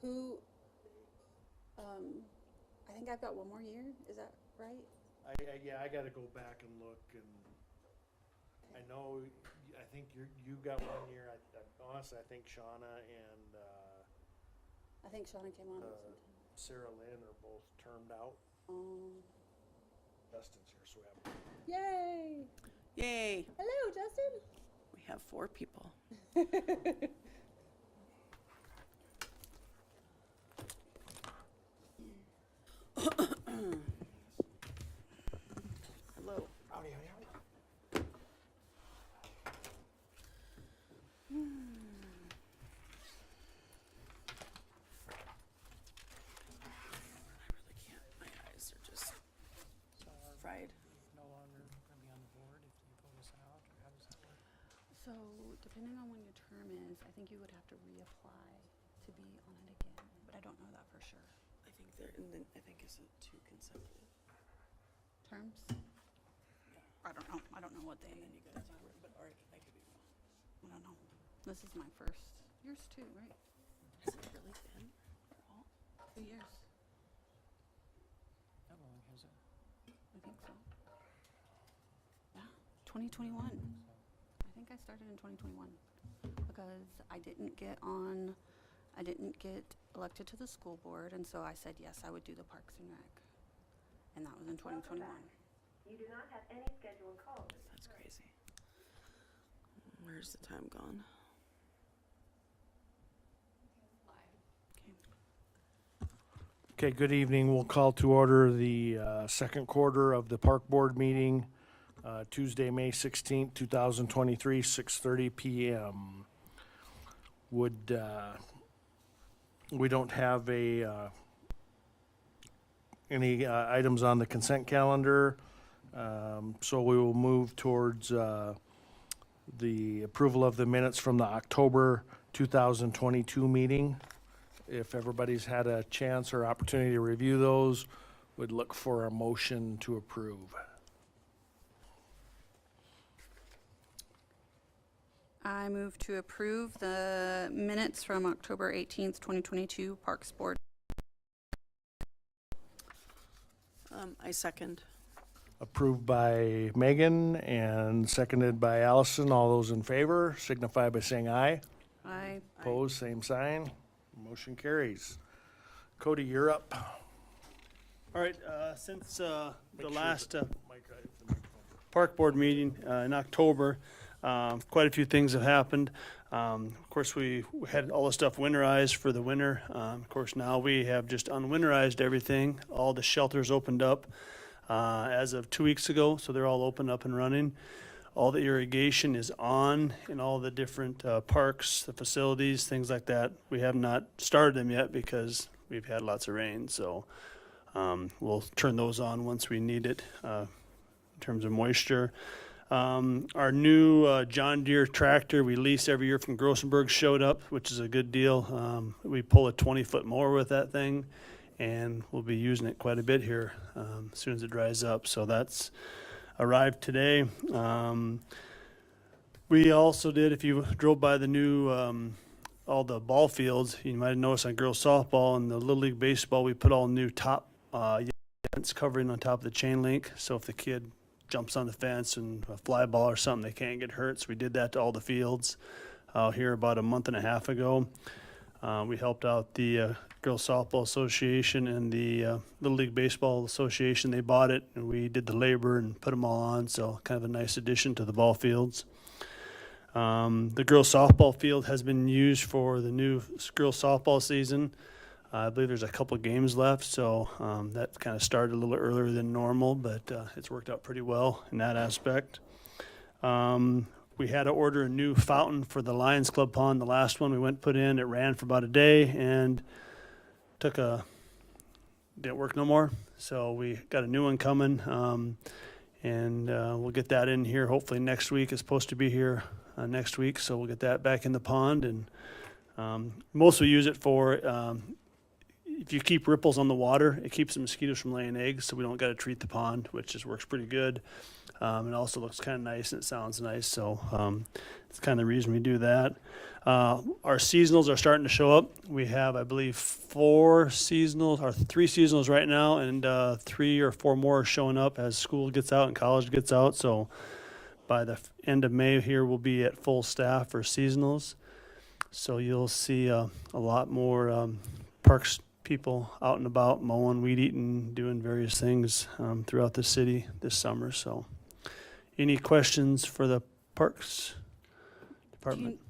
Who, I think I've got one more year, is that right? Yeah, I gotta go back and look, and I know, I think you got 1 year, honestly, I think Shauna and, I think Shauna came on at the same time. Sarah Lynn are both termed out. Justin's here, so we have. Yay! Yay! Hello, Justin. We have 4 people. Hello. Howdy, howdy, howdy. I really can't. My eyes are just fried. No longer going to be on the board if you vote us out, or how does that work? So, depending on when your term is, I think you would have to reapply to be on it again, but I don't know that for sure. I think they're, and then I think is it 2 consecutive. Terms? I don't know. I don't know what they. And then you guys are, but or I could be wrong. I don't know. This is my first. Yours too, right? Has it really been for all? 2 years. How long has it? I think so. Yeah, 2021. I think I started in 2021 because I didn't get elected to the school board, and so I said yes, I would do the Parks and Rec, and that was in 2021. You do not have any scheduled calls. That's crazy. Where's the time gone? Okay, good evening. We'll call to order the second quarter of the Park Board meeting, Tuesday, May 16th, 2023, 6:30 p.m. We don't have any items on the consent calendar, so we will move towards the approval of the minutes from the October 2022 meeting. If everybody's had a chance or opportunity to review those, would look for a motion to approve. I move to approve the minutes from October 18th, 2022 Parks Board. I second. Approved by Megan and seconded by Allison. All those in favor signify by saying aye. Aye. Opposed, same sign. Motion carries. Cody, you're up. All right, since the Make sure last that the microphone. park board meeting in October, quite a few things have happened. Of course, we had all the stuff winterized for the winter. Of course, now we have just unwinterized everything. All the shelters opened up as of 2 weeks ago, so they're all open up and running. All the irrigation is on in all the different parks, the facilities, things like that. We have not started them yet because we've had lots of rain, so we'll turn those on once we need it in terms of moisture. Our new John Deere tractor we lease every year from Grossenberg showed up, which is a good deal. We pull a 20-foot mower with that thing, and we'll be using it quite a bit here as soon as it dries up. So that's arrived today. We also did, if you drove by the new all the ball fields, you might have noticed on girls softball and the Little League baseball, we put all new top fence covering on top of the chain link. So if the kid jumps on the fence and a fly ball or something, they can't get hurt. So we did that to all the fields here about a month and a half ago. We helped out the Girls Softball Association and the Little League Baseball Association. They bought it, and we did the labor and put them all on, so kind of a nice addition to the ball fields. The girls softball field has been used for the new girls softball season. I believe there's a couple games left, so that kind of started a little earlier than normal, but it's worked out pretty well in that aspect. We had to order a new fountain for the Lions Club pond. The last one we went and put in, it ran for about a day and didn't work no more. So we got a new one coming, and we'll get that in here hopefully next week. It's supposed to be here next week, so we'll get that back in the pond. And mostly use it for if you keep ripples on the water, it keeps the mosquitoes from laying eggs, so we don't got to treat the pond, which just works pretty good. It also looks kind of nice and it sounds nice, so it's kind of the reason we do that. Our seasonals are starting to show up. We have, I believe, 4 seasonals, or 3 seasonals right now, and 3 or 4 more are showing up as school gets out and college gets out. So by the end of May here, we'll be at full staff for seasonals. So you'll see a lot more parks people out and about, mowing, weed eating, doing various things throughout the city this summer. So any questions for the Parks Department?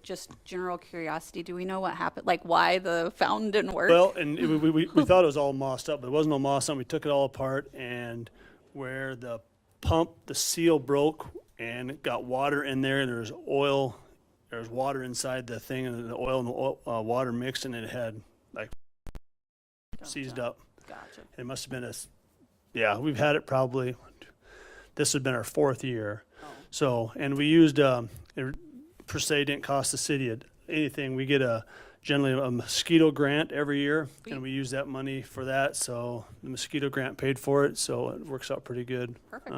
Just general curiosity, do we know what happened, like why the fountain didn't work? Well, and we thought it was all mossed up, but it wasn't all mossed up. We took it all apart, and where the pump, the seal broke, and it got water in there, and there's oil, there's water inside the thing, and the oil and the water mixed, and it had like seized up. Gotcha. It must have been yeah, we've had it probably, this has been our 4th year. Oh. So, and we used, it per se didn't cost the city anything. We get generally a mosquito grant every year, and we use that money for that. So the mosquito grant paid for it, so it works out pretty good. Perfect.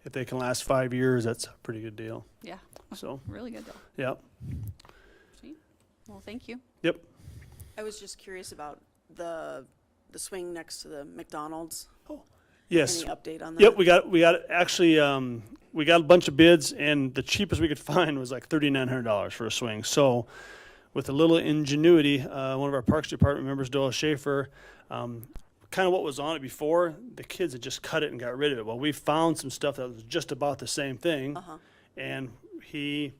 If they can last 5 years, that's a pretty good deal. Yeah, So, really good deal. yeah. Sweet. Well, thank you. Yep. I was just curious about the swing next to the McDonald's. Yes. Any update on that? Yep, we got actually we got a bunch of bids, and the cheapest we could find was like $3,900 for a swing. So with a little ingenuity, one of our Parks Department members, Doyle Schaefer, kind of what was on it before, the kids had just cut it and got rid of it. Well, we found some stuff that was just about the same thing, and he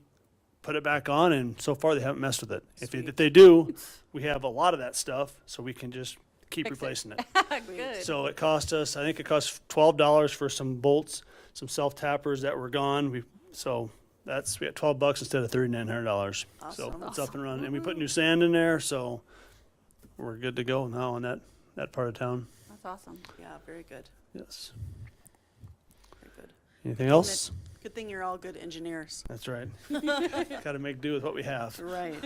put it back on, and so far they haven't messed with it. If they do, we have a lot of that stuff, so we can just keep Fix it. replacing it. Good. So it cost us, I think it cost $12 for some bolts, some self-tappers that were gone. We got $12 instead of $3,900. So Awesome. it's up and running. And we put new sand in there, so we're good to go now on that part of town. That's awesome. Yeah, very good. Yes. Very good. Anything else? Good thing you're all good engineers. That's right. Got to make do with what we have. Right.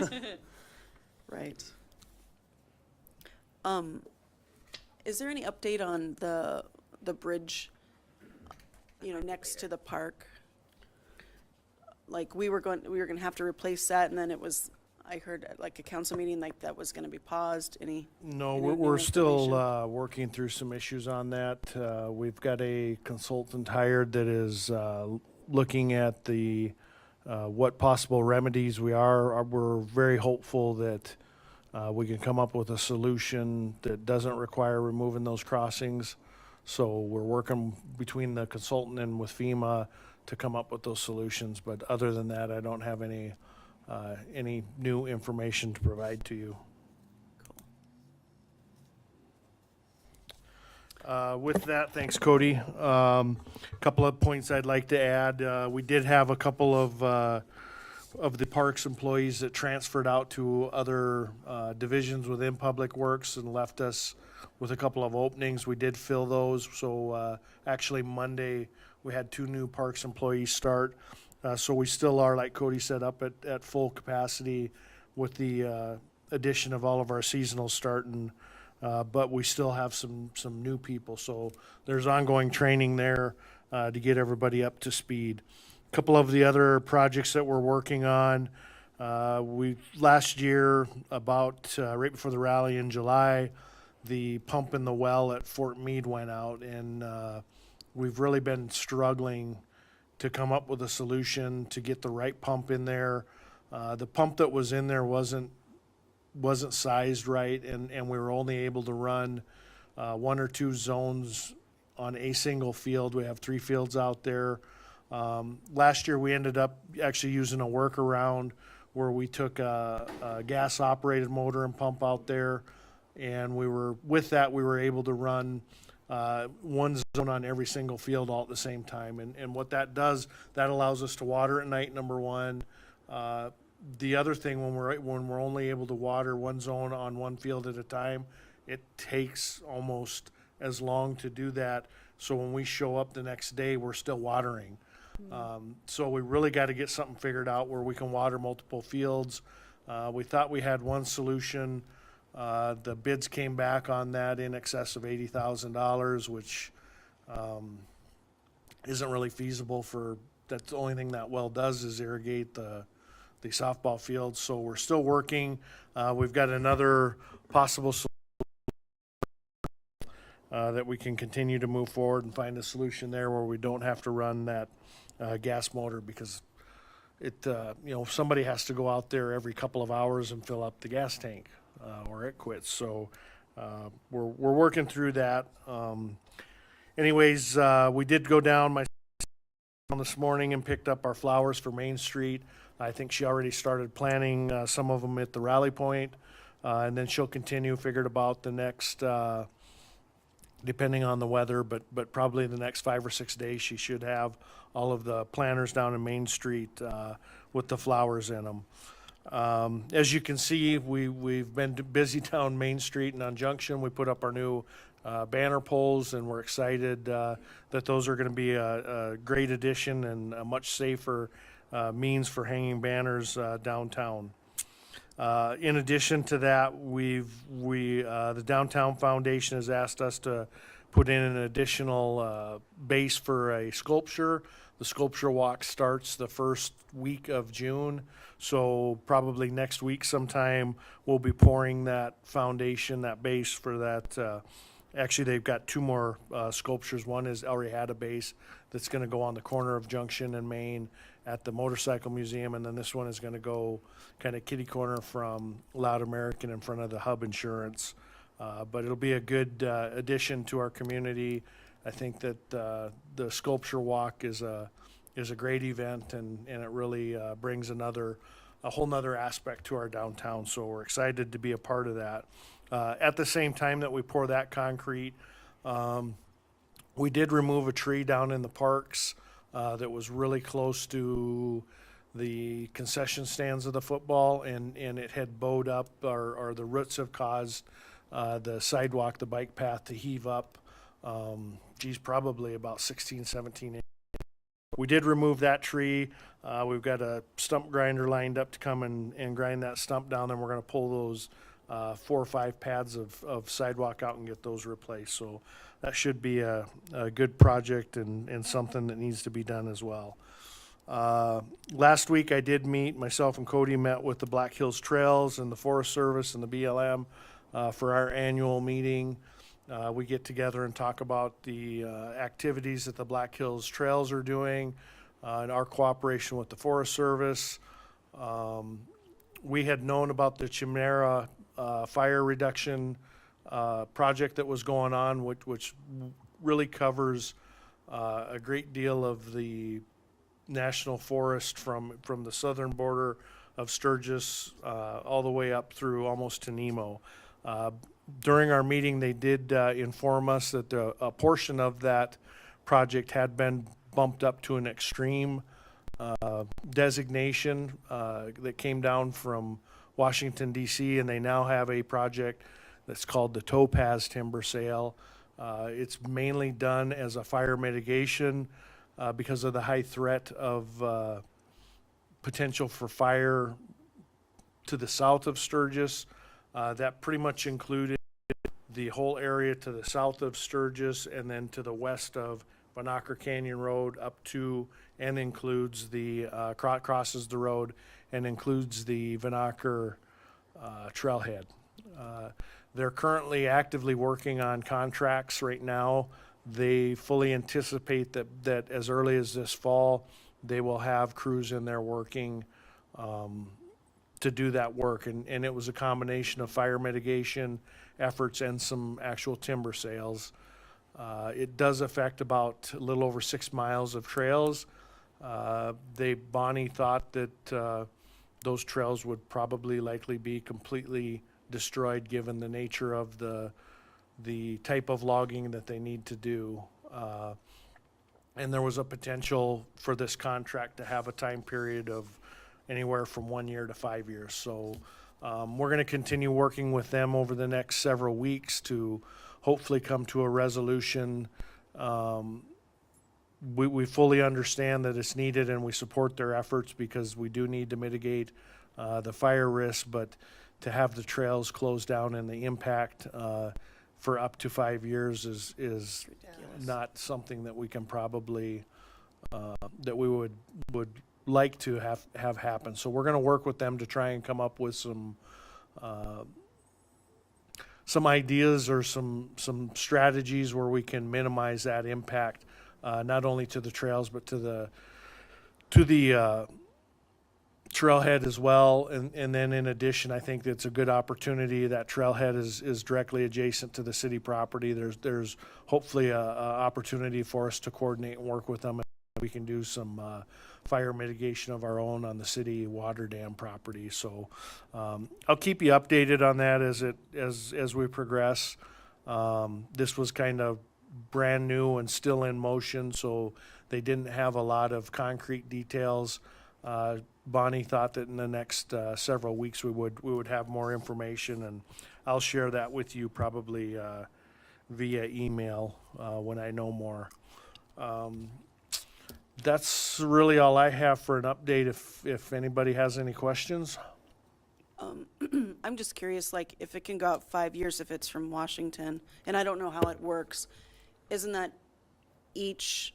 Right. Is there any update on the bridge, next to the park? Like we were going to have to replace that, and then I heard at like a council meeting like that was going to be paused. No, Any we're new still information? working through some issues on that. We've got a consultant hired that is looking at the what possible remedies we're very hopeful that we can come up with a solution that doesn't require removing those crossings. So we're working between the consultant and with FEMA to come up with those solutions. But other than that, I don't have any new information to provide to you. With that, thanks, Cody. Couple of points I'd like to add. We did have a couple of the parks employees that transferred out to other divisions within Public Works and left us with a couple of openings. We did fill those. So actually Monday, we had 2 new parks employees start. So we still are, like Cody said, up at full capacity with the addition of all of our seasonals starting. But we still have some new people. So there's ongoing training there to get everybody up to speed. A couple of the other projects that we're working on, we last year, about right before the rally in July, the pump in the well at Fort Meade went out, and we've really been struggling to come up with a solution to get the right pump in there. The pump that was in there wasn't sized right, and we were only able to run 1 or 2 zones on a single field. We have 3 fields out there. Last year we ended up actually using a workaround where we took a gas operated motor and pump out there, and we were able to run 1 zone on every single field all at the same time. And what that does, that allows us to water at night, number one. The other thing, when we're only able to water 1 zone on 1 field at a time, it takes almost as long to do that. So when we show up the next day, we're still watering. So we really got to get something figured out where we can water multiple fields. We thought we had one solution The bids came back on that in excess of $80,000, which isn't really feasible for, that's the only thing that well does is irrigate the softball field. So we're still working. We've got another possible that we can continue to move forward and find a solution there where we don't have to run that gas motor, because it, somebody has to go out there every couple of hours and fill up the gas tank, or it quits. So we're working through that. Anyways, we did go down this morning and picked up our flowers for Main Street. I think she already started planting some of them at the rally point, and then she'll continue, figured about the next, depending on the weather, but probably the next 5 or 6 days, she should have all of the planters down in Main Street with the flowers in them. As you can see, we've been busy down Main Street and on Junction. We put up our new banner poles, and we're excited that those are going to be a great addition and a much safer means for hanging banners downtown. In addition to that, the Downtown Foundation has asked us to put in an additional base for a sculpture. The sculpture walk starts the first week of June, so probably next week sometime we'll be pouring that foundation, that base for that. Actually, they've got 2 more sculptures. One is already had a base that's going to go on the corner of Junction and Main at the Motorcycle Museum, and then this one is going to go kind of kitty corner from Loud American in front of the Hub Insurance. But it'll be a good addition to our community. I think that the sculpture walk is a great event, and it really brings a whole nother aspect to our downtown. So we're excited to be a part of that. At the same time that we pour that concrete, we did remove a tree down in the parks that was really close to the concession stands of the football, and it had bowed up, or the roots have caused the sidewalk, the bike path to heave up, probably about 16, 17 inches. We did remove that tree. We've got a stump grinder lined up to come and grind that stump down. Then we're going to pull those 4 or 5 pads of sidewalk out and get those replaced. So that should be a good project and something that needs to be done as well. Last week I did myself and Cody met with the Black Hills Trails and the Forest Service and the BLM for our annual meeting. We get together and talk about the activities that the Black Hills Trails are doing and our cooperation with the Forest Service. We had known about the Chimera fire reduction project that was going on, which really covers a great deal of the national forest from the southern border of Sturgis all the way up through almost to Nemo. During our meeting, they did inform us that a portion of that project had been bumped up to an extreme designation that came down from Washington, D.C., and they now have a project that's called the Topaz Timber Sale. It's mainly done as a fire mitigation because of the high threat of potential for fire to the south of Sturgis. That pretty much included the whole area to the south of Sturgis and then to the west of Vinacker Canyon Road up to and includes the, crosses the road and includes the Vinacker trailhead. They're currently actively working on contracts right now. They fully anticipate that as early as this fall, they will have crews in there working to do that work. And it was a combination of fire mitigation efforts and some actual timber sales. It does affect about a little over 6 miles of trails. Bonnie thought that those trails would probably likely be completely destroyed given the nature of the type of logging that they need to do. And there was a potential for this contract to have a time period of anywhere from 1 year to 5 years. So we're going to continue working with them over the next several weeks to hopefully come to a resolution. We fully understand that it's needed and we support their efforts because we do need to mitigate the fire risk, but to have the trails closed down and the impact for up to 5 years is Ridiculous. not something that we can probably that we would like to have happen. So we're going to work with them to try and come up with some ideas or some strategies where we can minimize that impact, not only to the trails but to the trailhead as well. And then in addition, I think it's a good opportunity. That trailhead is directly adjacent to the city property. There's hopefully a opportunity for us to coordinate and work with them. We can do some fire mitigation of our own on the city water dam property. So I'll keep you updated on that as we progress. This was kind of brand new and still in motion, so they didn't have a lot of concrete details. Bonnie thought that in the next several weeks we would have more information, and I'll share that with you probably via email when I know more. That's really all I have for an update. If anybody has any questions. I'm just curious, like, if it can go out 5 years, if it's from Washington, and I don't know how it works, isn't that each,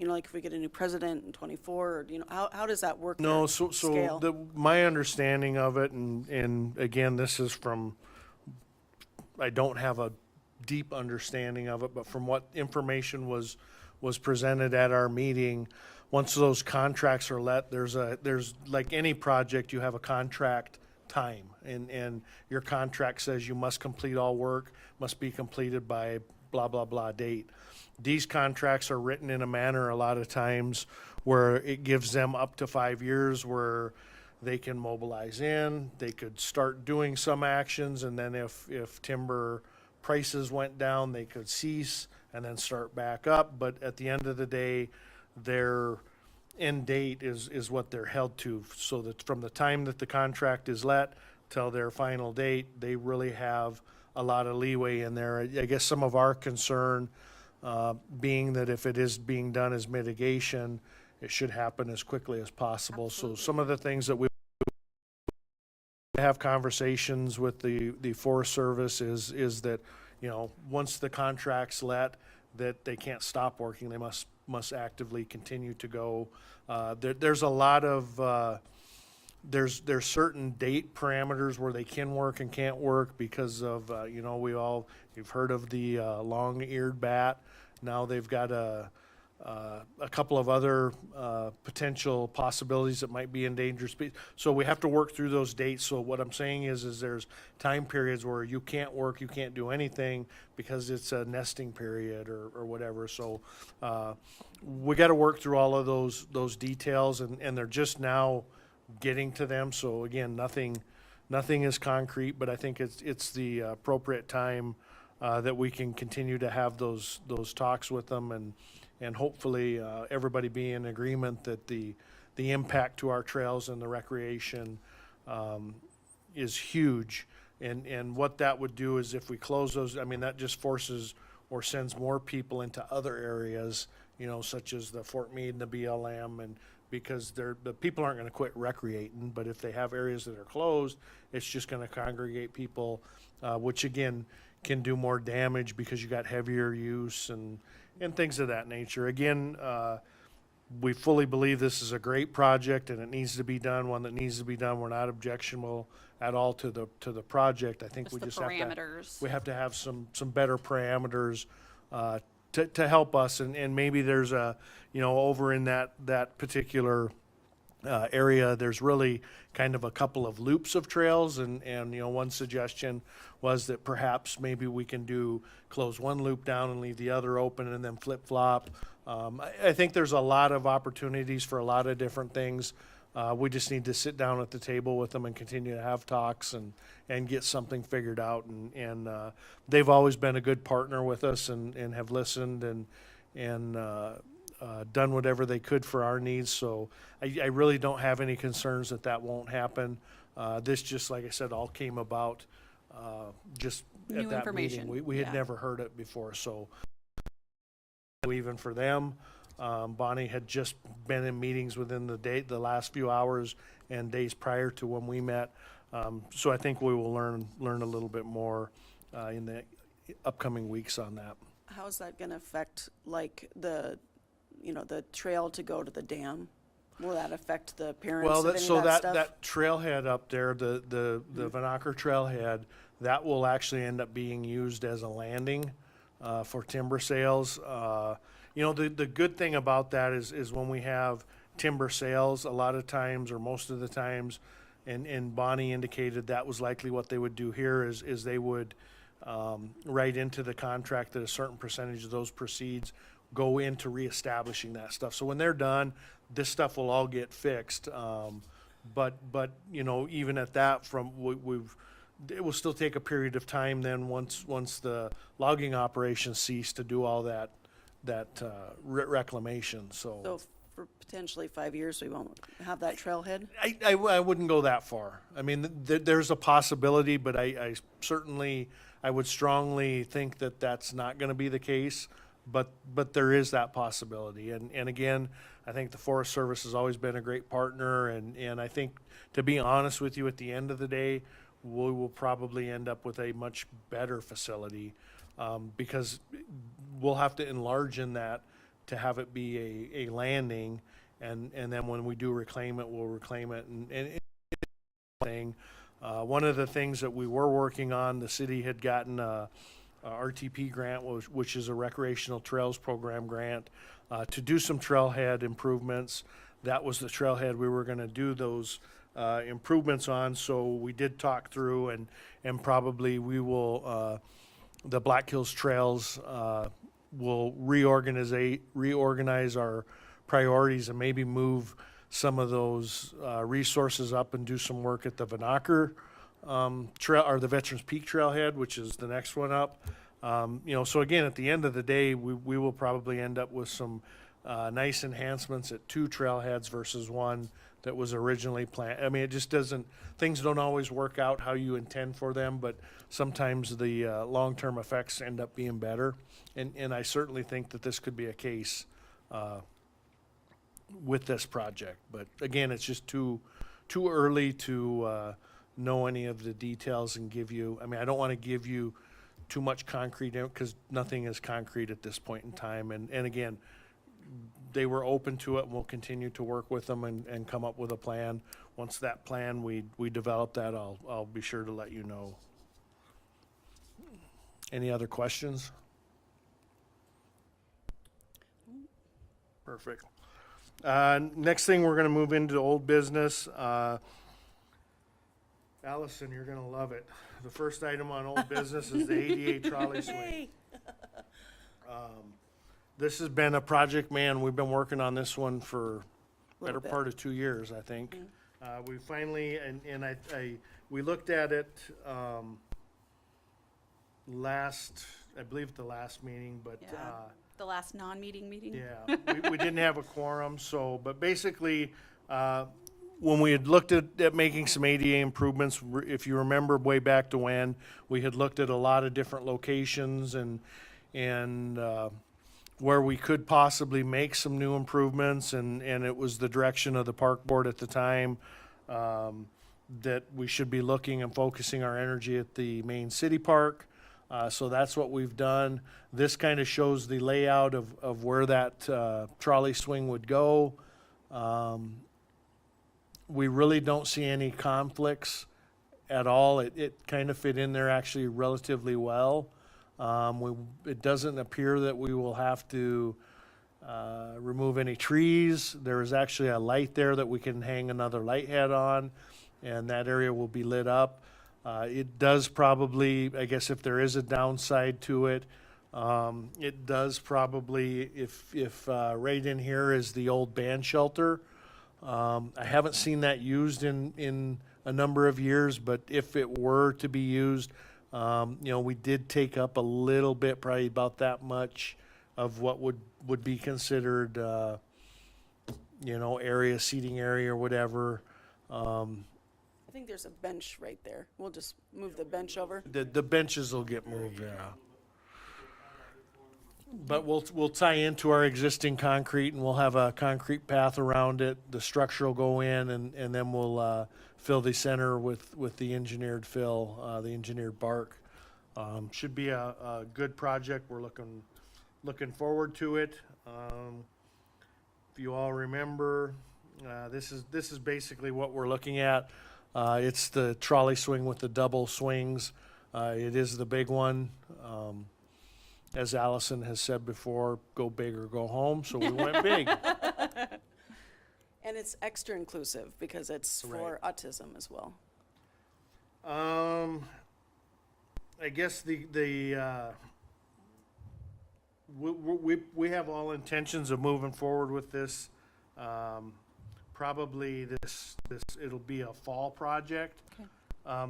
like if we get a new president in 24, or, how does that work? No, for so scale? my understanding of it, and again, this is from, I don't have a deep understanding of it, but from what information was presented at our meeting, once those contracts are let, there's like any project, you have a contract time, and your contract says you must complete all work, must be completed by blah, blah, blah date. These contracts are written in a manner a lot of times where it gives them up to 5 years where they can mobilize in, they could start doing some actions, and then if timber prices went down, they could cease and then start back up. But at the end of the day, their end date is what they're held to. So that from the time that the contract is let till their final date, they really have a lot of leeway in there. I guess some of our concern being that if it is being done as mitigation, it should happen as quickly as possible. Absolutely. So some of the things that we have conversations with the Forest Service is that, once the contract's let, that they can't stop working. They must actively continue to go. There's a lot of there's certain date parameters where they can work and can't work because of you've heard of the long-eared bat. Now they've got a couple of other potential possibilities that might be endangered species. So we have to work through those dates. So what I'm saying is there's time periods where you can't work, you can't do anything because it's a nesting period or whatever. So we got to work through all of those details, and they're just now getting to them. So again, nothing is concrete, but I think it's the appropriate time that we can continue to have those talks with them, and hopefully everybody be in agreement that the impact to our trails and the recreation is huge. And what that would do is if we close those, that just forces or sends more people into other areas, such as the Fort Meade and the BLM, and because the people aren't going to quit recreating, but if they have areas that are closed, it's just going to congregate people, which again can do more damage because you got heavier use and things of that nature. Again, we fully believe this is a great project and it needs to be done, one that needs to be done. We're not objectionable at all to the project. I think Just we the just parameters. we have to have some better parameters to help us, and maybe there's over in that particular area, there's really kind of a couple of loops of trails, and one suggestion was that perhaps maybe we can close one loop down and leave the other open and then flip-flop. I think there's a lot of opportunities for a lot of different things. We just need to sit down at the table with them and continue to have talks and get something figured out. And they've always been a good partner with us and have listened and done whatever they could for our needs. So I really don't have any concerns that won't happen. This just, like I said, all came about just New at that information. meeting. We had Yeah. never heard it before. So even for them, Bonnie had just been in meetings within the last few hours and days prior to when we met. So I think we will learn a little bit more in the upcoming weeks on that. How is that gonna affect, like, the trail to go to the dam? Will that affect the appearance Well, of any so of that stuff? that trailhead up there, the Vanacker trailhead, that will actually end up being used as a landing for timber sales. The good thing about that is when we have timber sales, a lot of times, or most of the times, and Bonnie indicated that was likely what they would do here, is they would write into the contract that a certain percentage of those proceeds go into reestablishing that stuff. So when they're done, this stuff will all get fixed. But even at that, it will still take a period of time then once the logging operations cease to do all that reclamation. So for potentially 5 years, we won't have that trailhead? I wouldn't go that far. I mean, there's a possibility, but I would strongly think that that's not going to be the case. But there is that possibility. And again, I think the Forest Service has always been a great partner. And I think, to be honest with you, at the end of the day, we will probably end up with a much better facility because we'll have to enlarge in that to have it be a landing. And then when we do reclaim it, we'll reclaim it. And one of the things that we were working on, the city had gotten a RTP grant, which is a recreational trails program grant, to do some trailhead improvements. That was the trailhead we were going to do those improvements on. So we did talk through, and probably we will, the Black Hills Trails will reorganize our priorities and maybe move some of those resources up and do some work at the Vanacker trail, or the Veterans Peak Trailhead, which is the next one up. So again, at the end of the day, we will probably end up with some nice enhancements at 2 trailheads versus 1 that was originally planned. I mean, it just doesn't, things don't always work out how you intend for them, but sometimes the long-term effects end up being better. And I certainly think that this could be a case with this project. But again, it's just too early to know any of the details and give you, I mean, I don't want to give you too much concrete, because nothing is concrete at this point in time. And again, they were open to it, and we'll continue to work with them and come up with a plan. Once that plan, we develop that, I'll be sure to let you know. Any other questions? Perfect. Next thing, we're going to move into old business. Allison, you're going to love it. The first item on old business is the ADA trolley swing. This has been a project, man. We've been working on this one for better part of 2 years, I think. We finally, we looked at it I believe at the last meeting, but Yeah. The last non-meeting meeting? yeah, we didn't have a quorum, but basically, when we had looked at making some ADA improvements, if you remember way back to when, we had looked at a lot of different locations and where we could possibly make some new improvements, and it was the direction of the park board at the time that we should be looking and focusing our energy at the main city park. So that's what we've done. This kind of shows the layout of where that trolley swing would go. We really don't see any conflicts at all. It kind of fit in there actually relatively well. It doesn't appear that we will have to remove any trees. There is actually a light there that we can hang another light head on, and that area will be lit up. It does probably, I guess if there is a downside to it, it does probably, if right in here is the old band shelter. I haven't seen that used in a number of years, but if it were to be used, we did take up a little bit, probably about that much of what would be considered, area, seating area or whatever. I think there's a bench right there. We'll just move the bench over. The benches will get moved, yeah. But we'll tie into our existing concrete, and we'll have a concrete path around it. The structure will go in, and then we'll fill the center with the engineered fill, the engineered bark. Should be a good project. We're looking forward to it. If you all remember, this is basically what we're looking at. It's the trolley swing with the double swings. It is the big one. As Allison has said before, go big or go home. So we went big. And it's extra inclusive because it's for autism as well. I guess we have all intentions of moving forward with this. Probably this it'll be a fall project. Okay.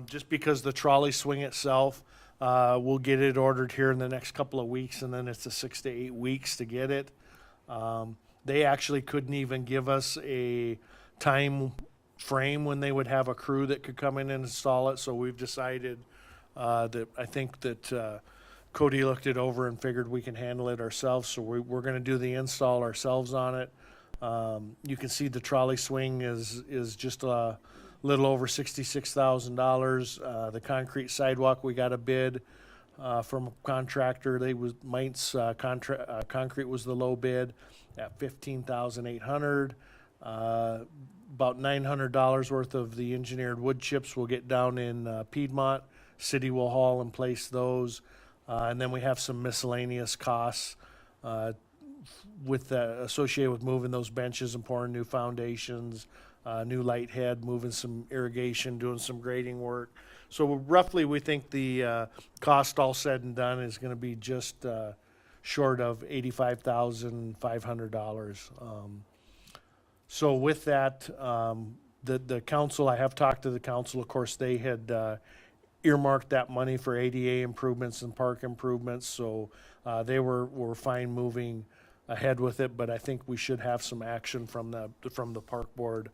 Just because the trolley swing itself, we'll get it ordered here in the next couple of weeks, and then it's a 6 to 8 weeks to get it. They actually couldn't even give us a time frame when they would have a crew that could come in and install it, so we've decided that I think that Cody looked it over and figured we can handle it ourselves, so we're going to do the install ourselves on it. You can see the trolley swing is just a little over $66,000. The concrete sidewalk, we got a bid from a contractor. Mint's concrete was the low bid at $15,800. About $900 worth of the engineered wood chips will get down in Piedmont. City will haul and place those. And then we have some miscellaneous costs associated with moving those benches and pouring new foundations, new light head, moving some irrigation, doing some grading work. So roughly we think the cost all said and done is going to be just short of $85,500. So with that, the council, I have talked to the council. Of course, they had earmarked that money for ADA improvements and park improvements. So they were fine moving ahead with it, but I think we should have some action from the park board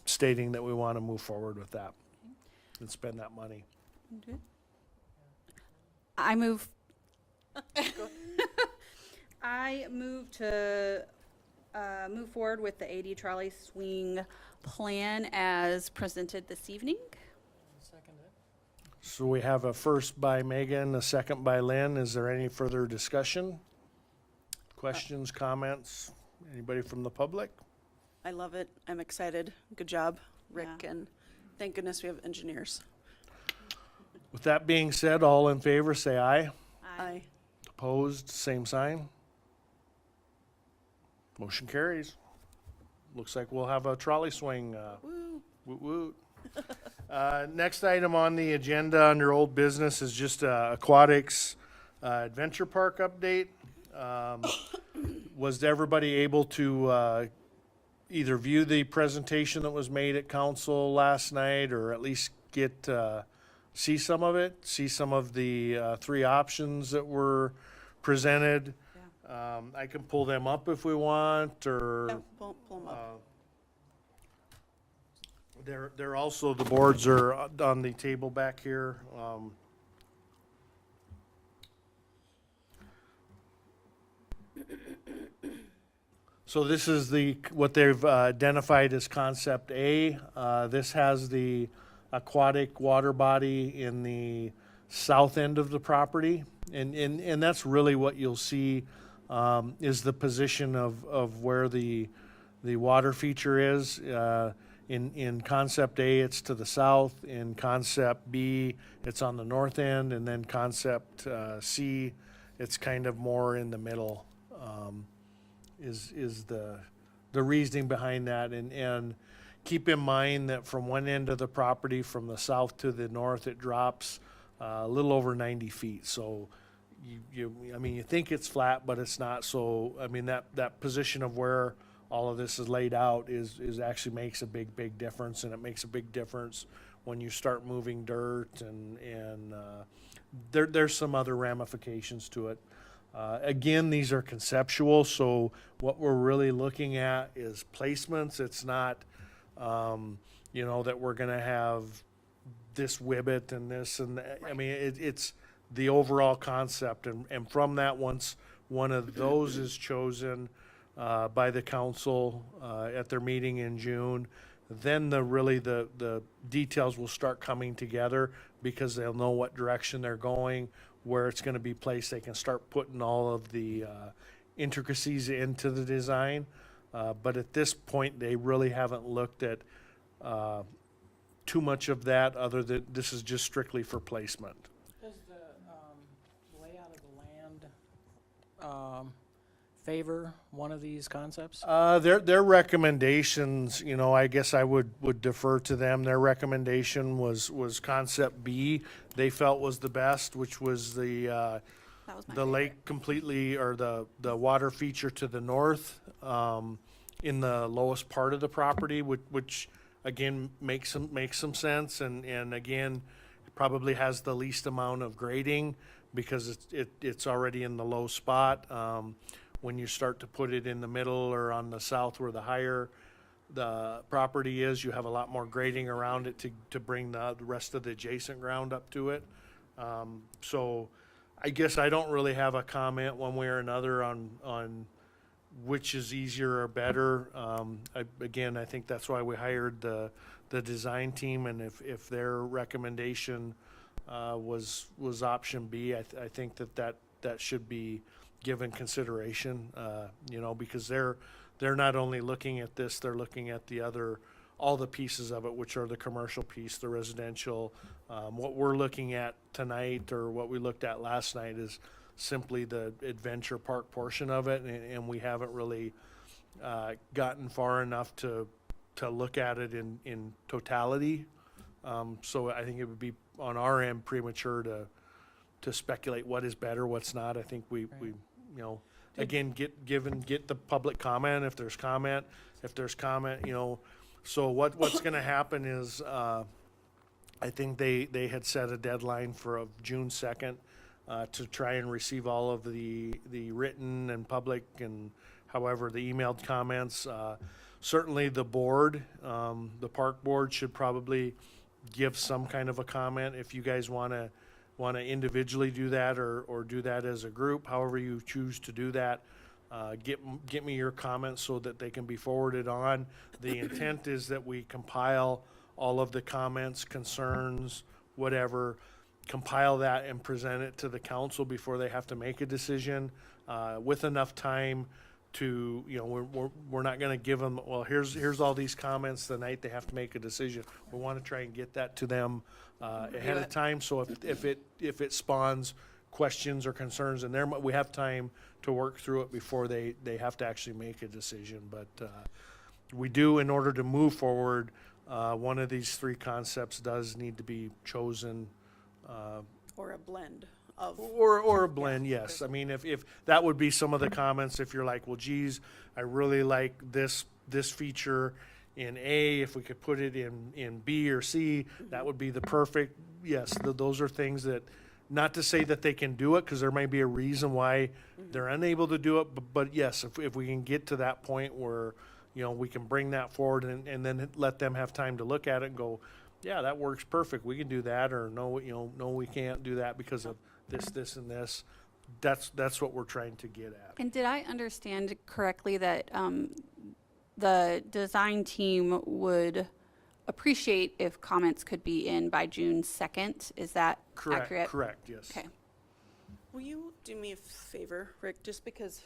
stating that we want to move forward with that and spend that money. Good. I move. I move to move forward with the 80 trolley swing plan as presented this evening. Second it. So we have a first by Megan, a second by Lynn. Is there any further discussion? Questions, comments? Anybody from the public? I love it. I'm excited. Good job, Rick, Yeah. and thank goodness we have engineers. With that being said, all in favor, say aye. Aye. Opposed, same sign. Motion carries. Looks like we'll have a trolley swing. Woo. Woot woot. Next item on the agenda under old business is just Aquatics Adventure Park update. Was everybody able to either view the presentation that was made at council last night, or at least get see some of it, see some of the 3 options that were presented? I can pull them up if we want, or Yeah, pull them up. they're also, the boards are on the table back here. So this is what they've identified as Concept A. This has the aquatic water body in the south end of the property. And that's really what you'll see is the position of where the water feature is. In Concept A, it's to the south. In Concept B, it's on the north end. And then Concept C, it's kind of more in the middle, is the reasoning behind that. And keep in mind that from one end of the property, from the south to the north, it drops a little over 90 feet. So I mean, you think it's flat, but it's not. So, I mean, that position of where all of this is laid out is actually makes a big difference, and it makes a big difference when you start moving dirt, and there's some other ramifications to it. Again, these are conceptual, so what we're really looking at is placements. It's not, that we're going to have this Wibbit and this and that. I mean, it's the overall concept, and from that, once one of those is chosen by the council at their meeting in June, then the details will start coming together because they'll know what direction they're going, where it's going to be placed. They can start putting all of the intricacies into the design. But at this point, they really haven't looked at too much of that, other than this is just strictly for placement. Does the layout of the land favor one of these concepts? Their recommendations, you know, I guess I would defer to them. Their recommendation was concept B. They felt was the best, which was the That was my the favorite. lake completely, or the water feature to the north, in the lowest part of the property, which again makes some sense, and again probably has the least amount of grading because it's already in the low spot. When you start to put it in the middle or on the south where the higher the property is, you have a lot more grading around it to bring the rest of the adjacent ground up to it. So I guess I don't really have a comment one way or another on which is easier or better. Again, I think that's why we hired the design team, and if their recommendation was option B, I think that should be given consideration, you know, because they're not only looking at this, they're looking at all the pieces of it, which are the commercial piece, the residential. What we're looking at tonight, or what we looked at last night, is simply the adventure park portion of it, and we haven't really gotten far enough to look at it in totality. So I think it would be on our end premature to speculate what is better, what's not. I think we you know, again, get the public comment if there's comment, you know. So what's going to happen is, I think they had set a deadline for June 2nd to try and receive all of the written and public and however the emailed comments. Certainly the board, the park board, should probably give some kind of a comment if you guys want to individually do that or do that as a group, however you choose to do that. Get me your comments so that they can be forwarded on. The intent is that we compile all of the comments, concerns, whatever, compile that and present it to the council before they have to make a decision, with enough time to, you know, we're not going to give them, well, here's all these comments the night they have to make a decision. We want to try and get that to them ahead of time, so if it spawns questions or concerns in there, we have time to work through it before they have to actually make a decision. But we do, in order to move forward, one of these three concepts does need to be chosen. Or a blend of. Or a blend, yes. I mean, if that would be some of the comments, if you're like, well, geez, I really like this feature in A, if we could put it in B or C, that would be the perfect, yes, those are things that, not to say that they can do it, because there may be a reason why they're unable to do it, but yes, if we can get to that point where, you know, we can bring that forward and then let them have time to look at it and go, yeah, that works perfect, we can do that, or no, you know, no, we can't do that because of this, and this. That's what we're trying to get at. And did I understand correctly that the design team would appreciate if comments could be in by June 2nd? Is that accurate? Correct, yes. Okay. Will you do me a favor, Rick, just because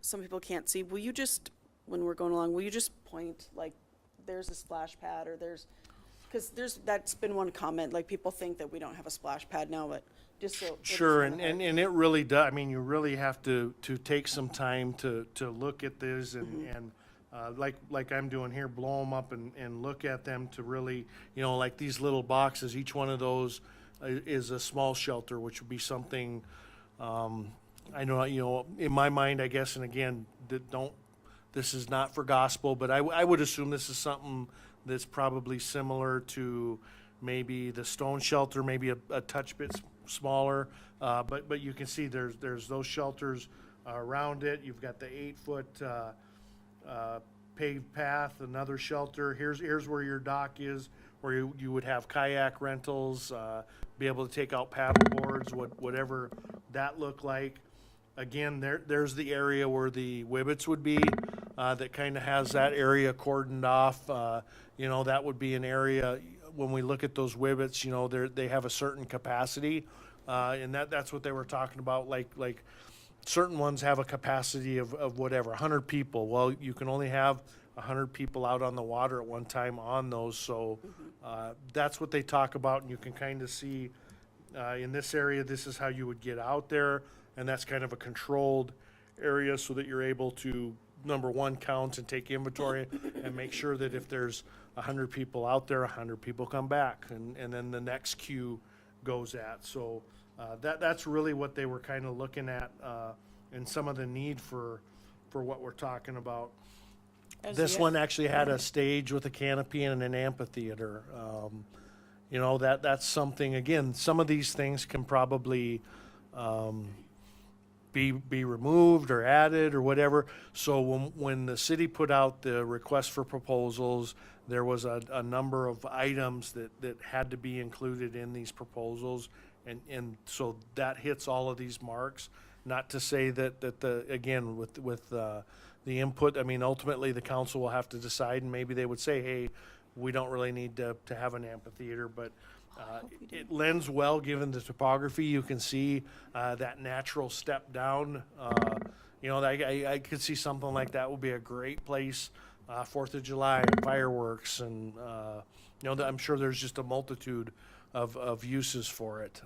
some people can't see, will you just, when we're going along, will you just point, like, there's a splash pad, or because that's been one comment, like, people think that we don't have a splash pad now, but just so. Sure, and it really does, I mean, you really have to take some time to look at this and like I'm doing here, blow them up and look at them to really, you know, like these little boxes, each one of those is a small shelter, which would be something, I know, you know, in my mind, I guess, and again, this is not for gospel, but I would assume this is something that's probably similar to maybe the stone shelter, maybe a touch bit smaller, but you can see there's those shelters around it. You've got the 8-foot paved path, another shelter. Here's where your dock is, where you would have kayak rentals, be able to take out paddle boards, whatever that looked like. Again, there's the area where the Wibbits would be. that kind of has that area cordoned off. You know, that would be an area, when we look at those Wibbits, you know, they have a certain capacity. And that's what they were talking about, like certain ones have a capacity of whatever, 100 people. Well, you can only have 100 people out on the water at one time on those. So that's what they talk about, and you can kind of see in this area, this is how you would get out there, and that's kind of a controlled area so that you're able to, number one, count and take inventory and make sure that if there's 100 people out there, 100 people come back, and then the next queue goes at. So that's really what they were kind of looking at, and some of the need for what we're talking about. This one actually had a stage with a canopy and an amphitheater. You know, that's something, again, some of these things can probably be removed or added or whatever. So when the city put out the request for proposals, there was a number of items that had to be included in these proposals. And so that hits all of these marks. Not to say that again, with the input, I mean, ultimately the council will have to decide, and maybe they would say, hey, we don't really need to have an amphitheater, but it lends well given the topography. You can see that natural step down. You know, I could see something like that would be a great place, 4th of July, and fireworks, and you know, I'm sure there's just a multitude of uses for it.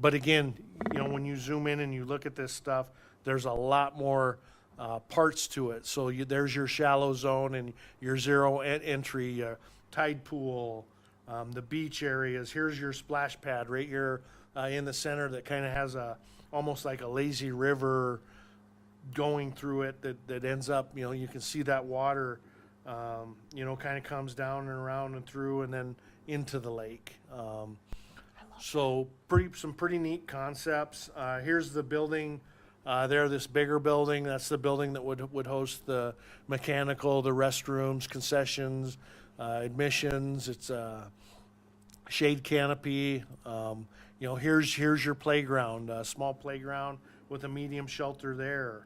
But again, you know, when you zoom in and you look at this stuff, there's a lot more parts to it. So there's your shallow zone and your zero entry, tide pool, the beach areas. Here's your splash pad right here in the center that kind of has almost like a lazy river going through it that ends up, you know, you can see that water, you know, kind of comes down and around and through and then into the lake. So some pretty neat concepts. Here's the building. There, this bigger building, that's the building that would host the mechanical, the restrooms, concessions, admissions. It's a shade canopy. You know, here's your playground, a small playground with a medium shelter there.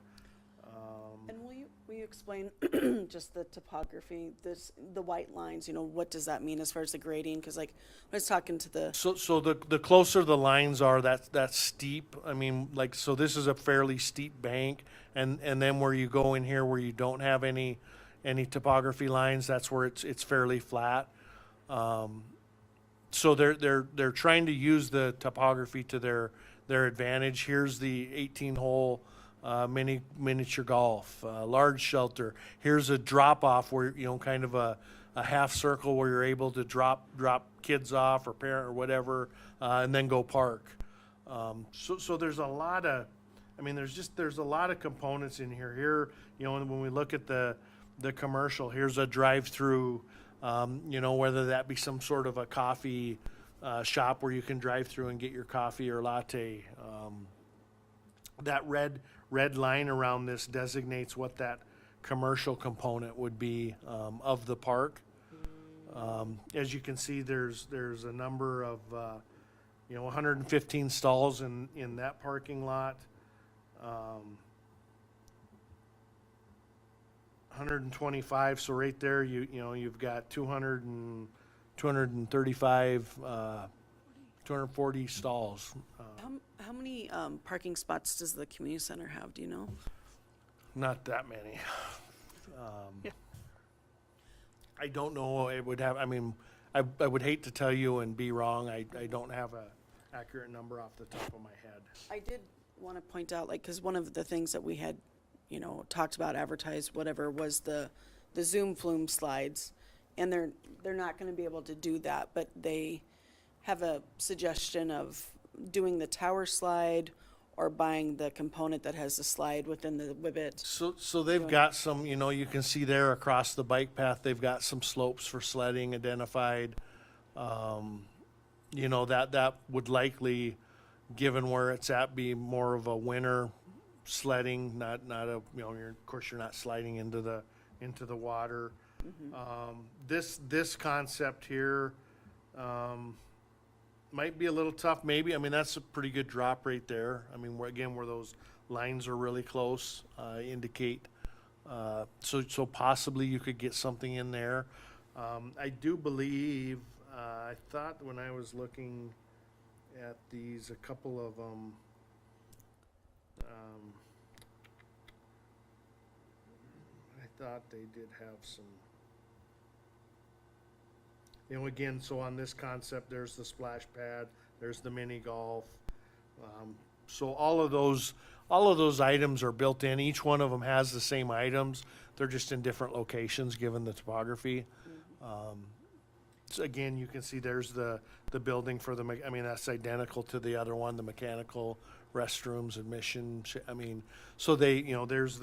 And will you explain just the topography, the white lines, you know, what does that mean as far as the grading? Because like, I was talking to the, So the closer the lines are, that's steep. I mean, like, so this is a fairly steep bank, and then where you go in here where you don't have any topography lines, that's where it's fairly flat. So they're trying to use the topography to their advantage. Here's the 18-hole miniature golf, large shelter. Here's a drop off where, you know, kind of a half circle where you're able to drop kids off or parent or whatever, and then go park. So there's a lot of, I mean, there's a lot of components in here. Here, you know, when we look at the commercial, here's a drive-through, you know, whether that be some sort of a coffee shop where you can drive through and get your coffee or latte. That red line around this designates what that commercial component would be of the park. As you can see, there's a number of, you know, 115 stalls in that parking lot. 125, so right there, you know, you've got 235, 240 stalls. how many parking spots does the community center have, do you know? Not that many. I don't know. It would have, I mean, I would hate to tell you and be wrong. I don't have a accurate number off the top of my head. I did want to point out, like, because one of the things that we had, you know, talked about, advertised, whatever, was the Zoom Flume slides. And they're not going to be able to do that, but they have a suggestion of doing the tower slide or buying the component that has the slide within the Wibbit. So they've got some, you know, you can see there across the bike path, they've got some slopes for sledding identified. You know, that would likely, given where it's at, be more of a winter sledding, not a, you know, of course you're not sliding into the water. This concept here might be a little tough, maybe. I mean, that's a pretty good drop right there. I mean, where those lines are really close, indicate So possibly you could get something in there. I do believe, I thought when I was looking at these, a couple of them, I thought they did have some. Again, so on this concept, there's the splash pad, there's the mini golf. So all of those items are built in. Each one of them has the same items. They're just in different locations, given the topography. So again, you can see there's the building for that's identical to the other one, the mechanical restrooms, admission. So there's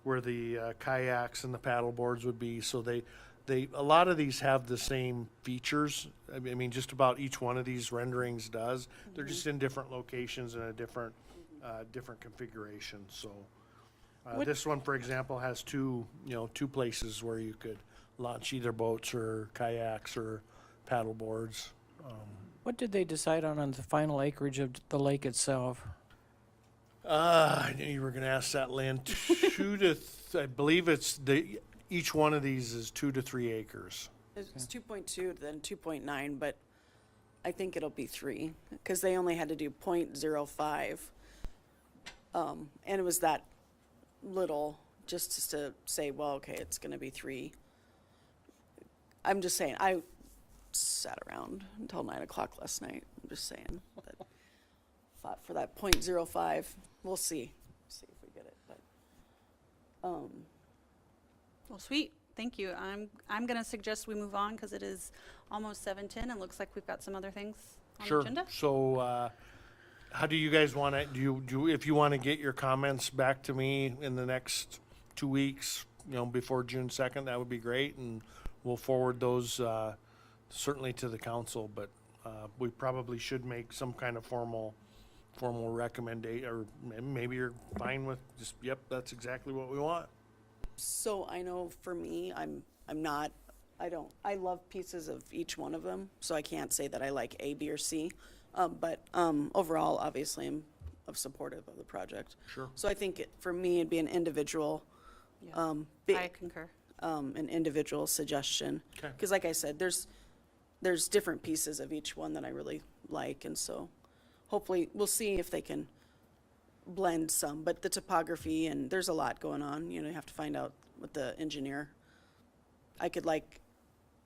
where the kayaks and the paddle boards would be. So a lot of these have the same features. Just about each one of these renderings does. They're just in different locations and a different configuration. So this one, for example, has two places where you could launch either boats or kayaks or paddle boards. What did they decide on the final acreage of the lake itself? I knew you were going to ask that, Lynn. I believe each one of these is 2 to 3 acres. It's 2.2, then 2.9, but I think it'll be 3, because they only had to do 0.05. And it was that little, just to say, well, okay, it's gonna be 3. I'm just saying, I sat around until 9 o'clock last night. I'm just saying, that fought for that 0.05. We'll see if we get it, but, Well, sweet. Thank you. I'm going to suggest we move on because it is almost 7:10 and looks like we've got some other things on Sure. the agenda. So, how do you guys want to, if you want to get your comments back to me in the next 2 weeks, before June 2nd, that would be great. And we'll forward those, certainly to the council, but, we probably should make some kind of formal recommendation, or maybe you're fine with just, yep, that's exactly what we want. so I know for me, I love pieces of each one of them, so I can't say that I like A, B, or C. But overall, obviously, I'm supportive of the project. Sure. So I think for me, it'd be an individual, Yeah. bi- I concur. an individual suggestion. Okay. Because like I said, there's different pieces of each one that I really like, and so hopefully we'll see if they can blend some. But the topography, and there's a lot going on. You have to find out with the engineer. I could like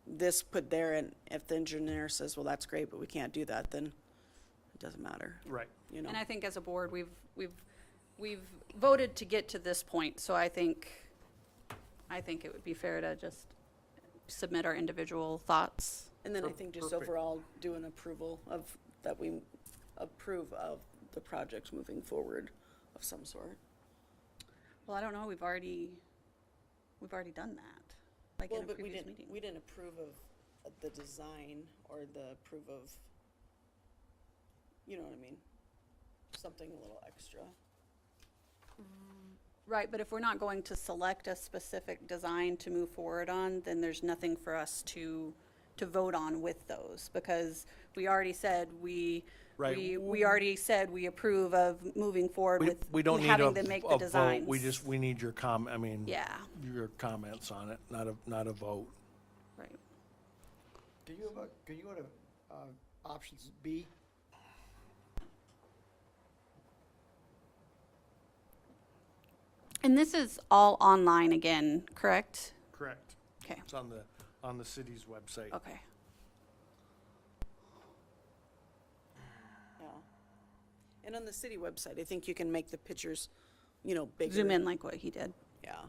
this put there, and if the engineer says, well, that's great, but we can't do that, then it doesn't matter. Right. And I think as a board, we've voted to get to this point, so I think it would be fair to just submit our individual thoughts. And then I think just Perfect. overall do an approval that we approve of the project moving forward of some sort. Well, I don't know, we've already done that, like in a But previous meeting. we didn't approve of the design or the approve of, you know what I mean? Something a little extra. Right, but if we're not going to select a specific design to move forward on, then there's nothing for us to vote on with those, because we already said we already said we approve of moving forward with We don't need having them make the a vote. designs. We need your Yeah, your comments on it, not a vote. right. Can you go to options B? And this is all online again, correct? Correct. Okay, It's on the city's website. okay. Yeah. And on the city website, I think you can make the pictures, bigger. Zoom in like what he did, Yeah.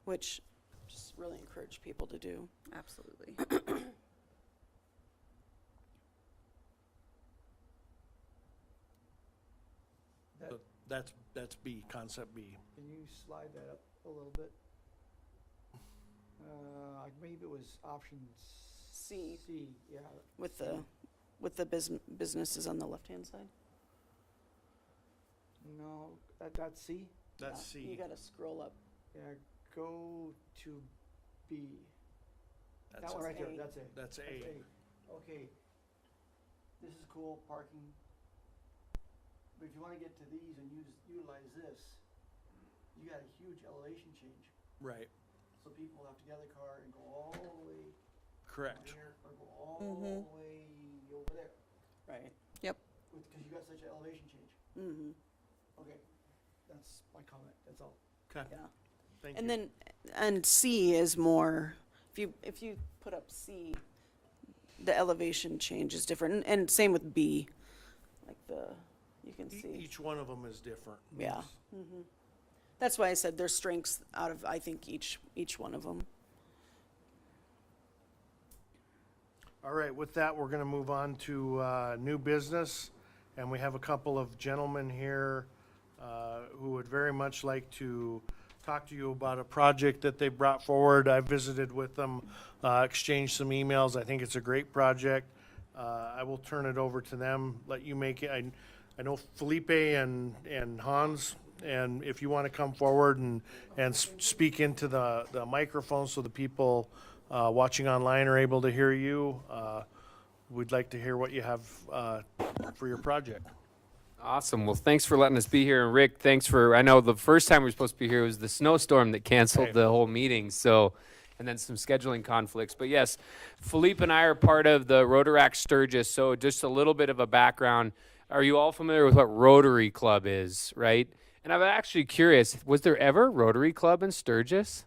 Which just really encourage people to do. absolutely. That, That's B, concept B. can you slide that up a little bit? I believe it was option C. C, yeah. With the businesses on the left-hand side? No, that's C? That's Yeah, C. You gotta scroll up. Yeah, go to B. That's That one right there, A. that's A. That's That's A. Okay. This is cool, parking. But if you wanna get to these and utilize this, you got a huge elevation change. Right. So people have to get out of the car and go all the way Correct. here or go all the way over there. Right. Yep. Because you got such an elevation change. Mm-hmm. Okay, that's my comment, that's all. Okay. Yeah. Thank And you. then, and C is more, if you put up C, the elevation change is different, and same with B, like you can see. Each one of them is different. Yeah. That's why I said there's strengths out of, I think, each one of them. All right, with that, we're going to move on to new business. And we have a couple of gentlemen here who would very much like to talk to you about a project that they brought forward. I visited with them, exchanged some emails. I think it's a great project. I will turn it over to them, let you make it. I know Felipe and Hans, and if you want to come forward and speak into the microphone so the people watching online are able to hear you, we'd like to hear what you have for your project. Awesome. Well, thanks for letting us be here. And Rick, thanks for, I know the first time we were supposed to be here was the snowstorm that canceled Right. the whole meeting. So, and then some scheduling conflicts. But yes, Philippe and I are part of the Rotaract Sturgis. So just a little bit of a background. Are you all familiar with what Rotary Club is, right? And I'm actually curious, was there ever a Rotary Club in Sturgis?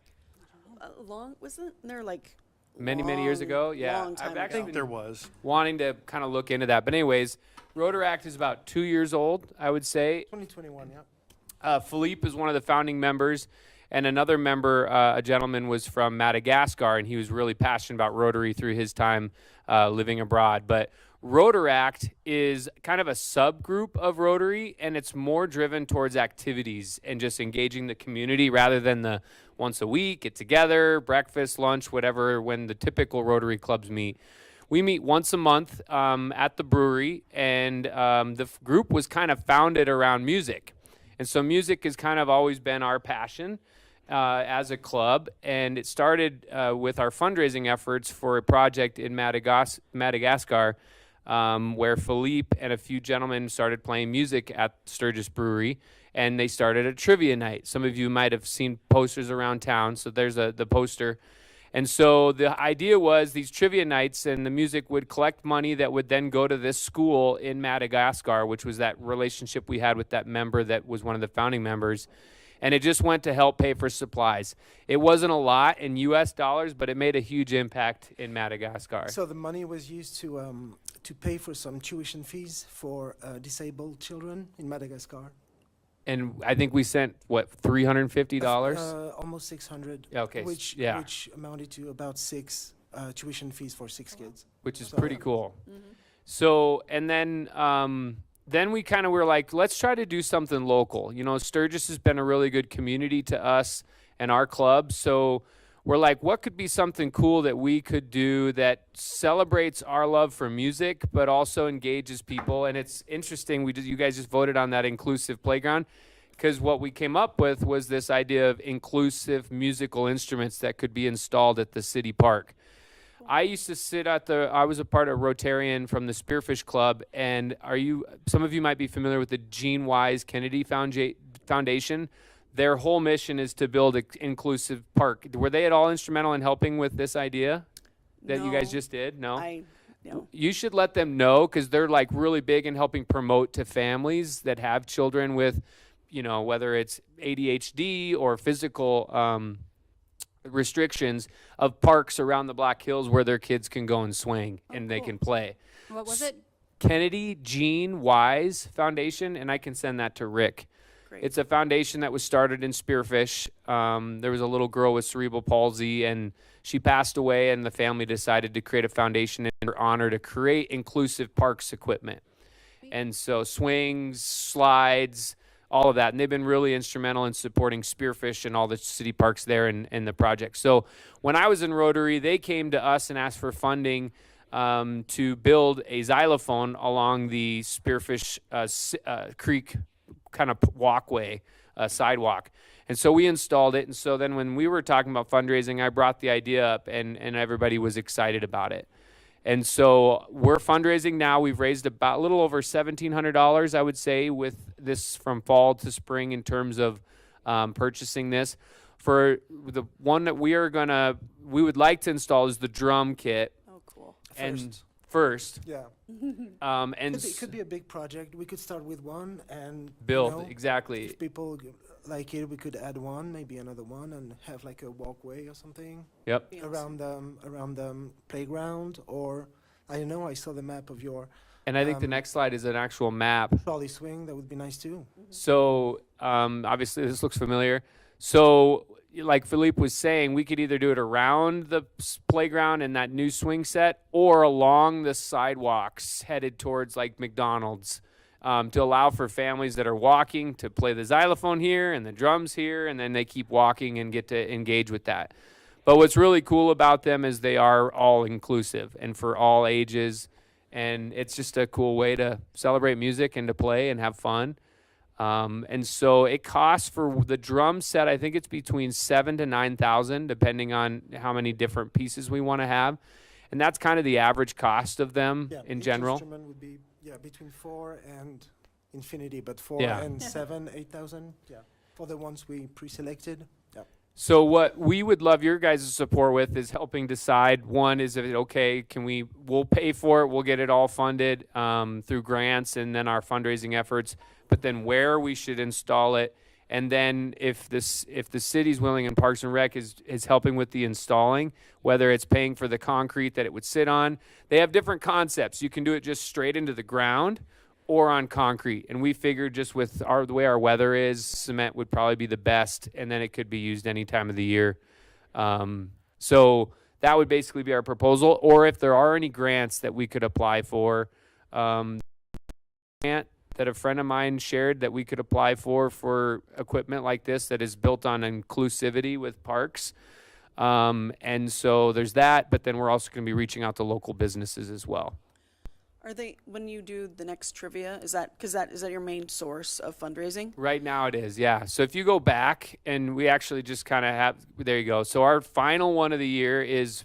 Wasn't there like Many years ago? Yeah. long time I've I actually think there was. wanting to kind of look into that. But anyways, Rotaract is about 2 years old, I would say. 2021, yeah. Philippe is one of the founding members, and another member, a gentleman, was from Madagascar, and he was really passionate about Rotary through his time living abroad. But Rotaract is kind of a subgroup of Rotary, and it's more driven towards activities and just engaging the community rather than the once a week, get together, breakfast, lunch, whatever, when the typical Rotary clubs meet. We meet once a month at the brewery, and the group was kind of founded around music. And so music has kind of always been our passion as a club, and it started with our fundraising efforts for a project in Madagascar where Philippe and a few gentlemen started playing music at Sturgis Brewery, and they started a trivia night. Some of you might have seen posters around town, so there's the poster. And so the idea was these trivia nights and the music would collect money that would then go to this school in Madagascar, which was that relationship we had with that member that was one of the founding members. And it just went to help pay for supplies. It wasn't a lot in U.S. dollars, but it made a huge impact in Madagascar. So the money was used to pay for some tuition fees for disabled children in Madagascar. And I think we sent, what, $350? Almost 600. Okay, Which amounted to about 6 tuition fees for 6 kids. Which is So, pretty yeah. cool. So, and then we kind of were like, let's try to do something local. You know, Sturgis has been a really good community to us and our club. So we're like, what could be something cool that we could do that celebrates our love for music, but also engages people? And it's interesting, you guys just voted on that inclusive playground, because what we came up with was this idea of inclusive musical instruments that could be installed at the city park. I used to sit I was a part of Rotarian from the Spearfish Club, and some of you might be familiar with the Gene Wise Kennedy Foundation. Their whole mission is to build an inclusive park. Were they at all instrumental in helping with this idea that you guys No. just did? No? No. You should let them know, because they're like really big in helping promote to families that have children with, you know, whether it's ADHD or physical restrictions, of parks around the Black Hills where their kids can go and swing and they can play. What was it? Kennedy Gene Wise Foundation, and I can send that to Rick. Great. It's a foundation that was started in Spearfish. There was a little girl with cerebral palsy, and she passed away, and the family decided to create a foundation in her honor to create inclusive parks equipment. And so swings, slides, all of that. And they've been really instrumental in supporting Spearfish and all the city parks there in the project. So when I was in Rotary, they came to us and asked for funding to build a xylophone along the Spearfish Creek kind of walkway, sidewalk. And so we installed it. And so then when we were talking about fundraising, I brought the idea up, and everybody was excited about it. And so we're fundraising now. We've raised about a little over $1,700, I would say, with this from fall to spring in terms of purchasing this. For the one that we would like to install is the drum kit. Oh, cool. And first, Yeah. and It could be a big project. We could start with one and build, you know, exactly. if people like it, we could add one, maybe another one, and have like a walkway or something Yep. Yes. around the playground. Or I don't know. I saw the map of your And I think the next slide is an actual map. trolley swing. That would be nice too. So obviously this looks familiar. So like Philippe was saying, we could either do it around the playground and that new swing set, or along the sidewalks headed towards like McDonald's, to allow for families that are walking to play the xylophone here and the drums here, and then they keep walking and get to engage with that. But what's really cool about them is they are all inclusive and for all ages, and it's just a cool way to celebrate music and to play and have fun. And so it costs for the drum set, I think it's between $7,000 to $9,000, depending on how many different pieces we want to have. And that's kind of the average cost of them Yeah, in each general. instrument would be between 4 and infinity, but 4 Yeah. and 7, 8,000. Yeah, for the ones we pre-selected. Yeah. So what we would love your guys' support with is helping decide, one, is it okay, we'll pay for it, we'll get it all funded through grants and then our fundraising efforts, but then where we should install it. And then if the city's willing and Parks and Rec is helping with the installing, whether it's paying for the concrete that it would sit on, they have different concepts. You can do it just straight into the ground or on concrete. And we figured just with the way our weather is, cement would probably be the best, and then it could be used any time of the year. So that would basically be our proposal. Or if there are any grants that we could apply for, grant that a friend of mine shared that we could apply for equipment like this that is built on inclusivity with parks. And so there's that, but then we're also going to be reaching out to local businesses as well. Are they, when you do the next trivia, is that your main source of fundraising? Right now it is, yeah. So if you go back, and we actually just kind of have, there you go. So our final one of the year is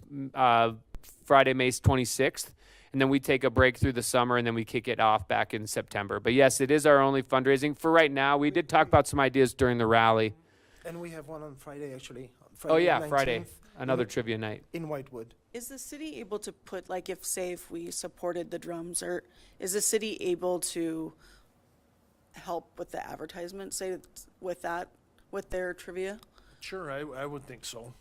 Friday, May 26th. And then we take a break through the summer, and then we kick it off back in September. But yes, it is our only fundraising for right now. We did talk about some ideas during the rally. And we have one on Friday, actually. Oh yeah, 19th Friday, another trivia night. in Whitewood. Is the city able to put, like, if we supported the drums, or is the city able to help with the advertisement, say, with their trivia? Sure, I would think so.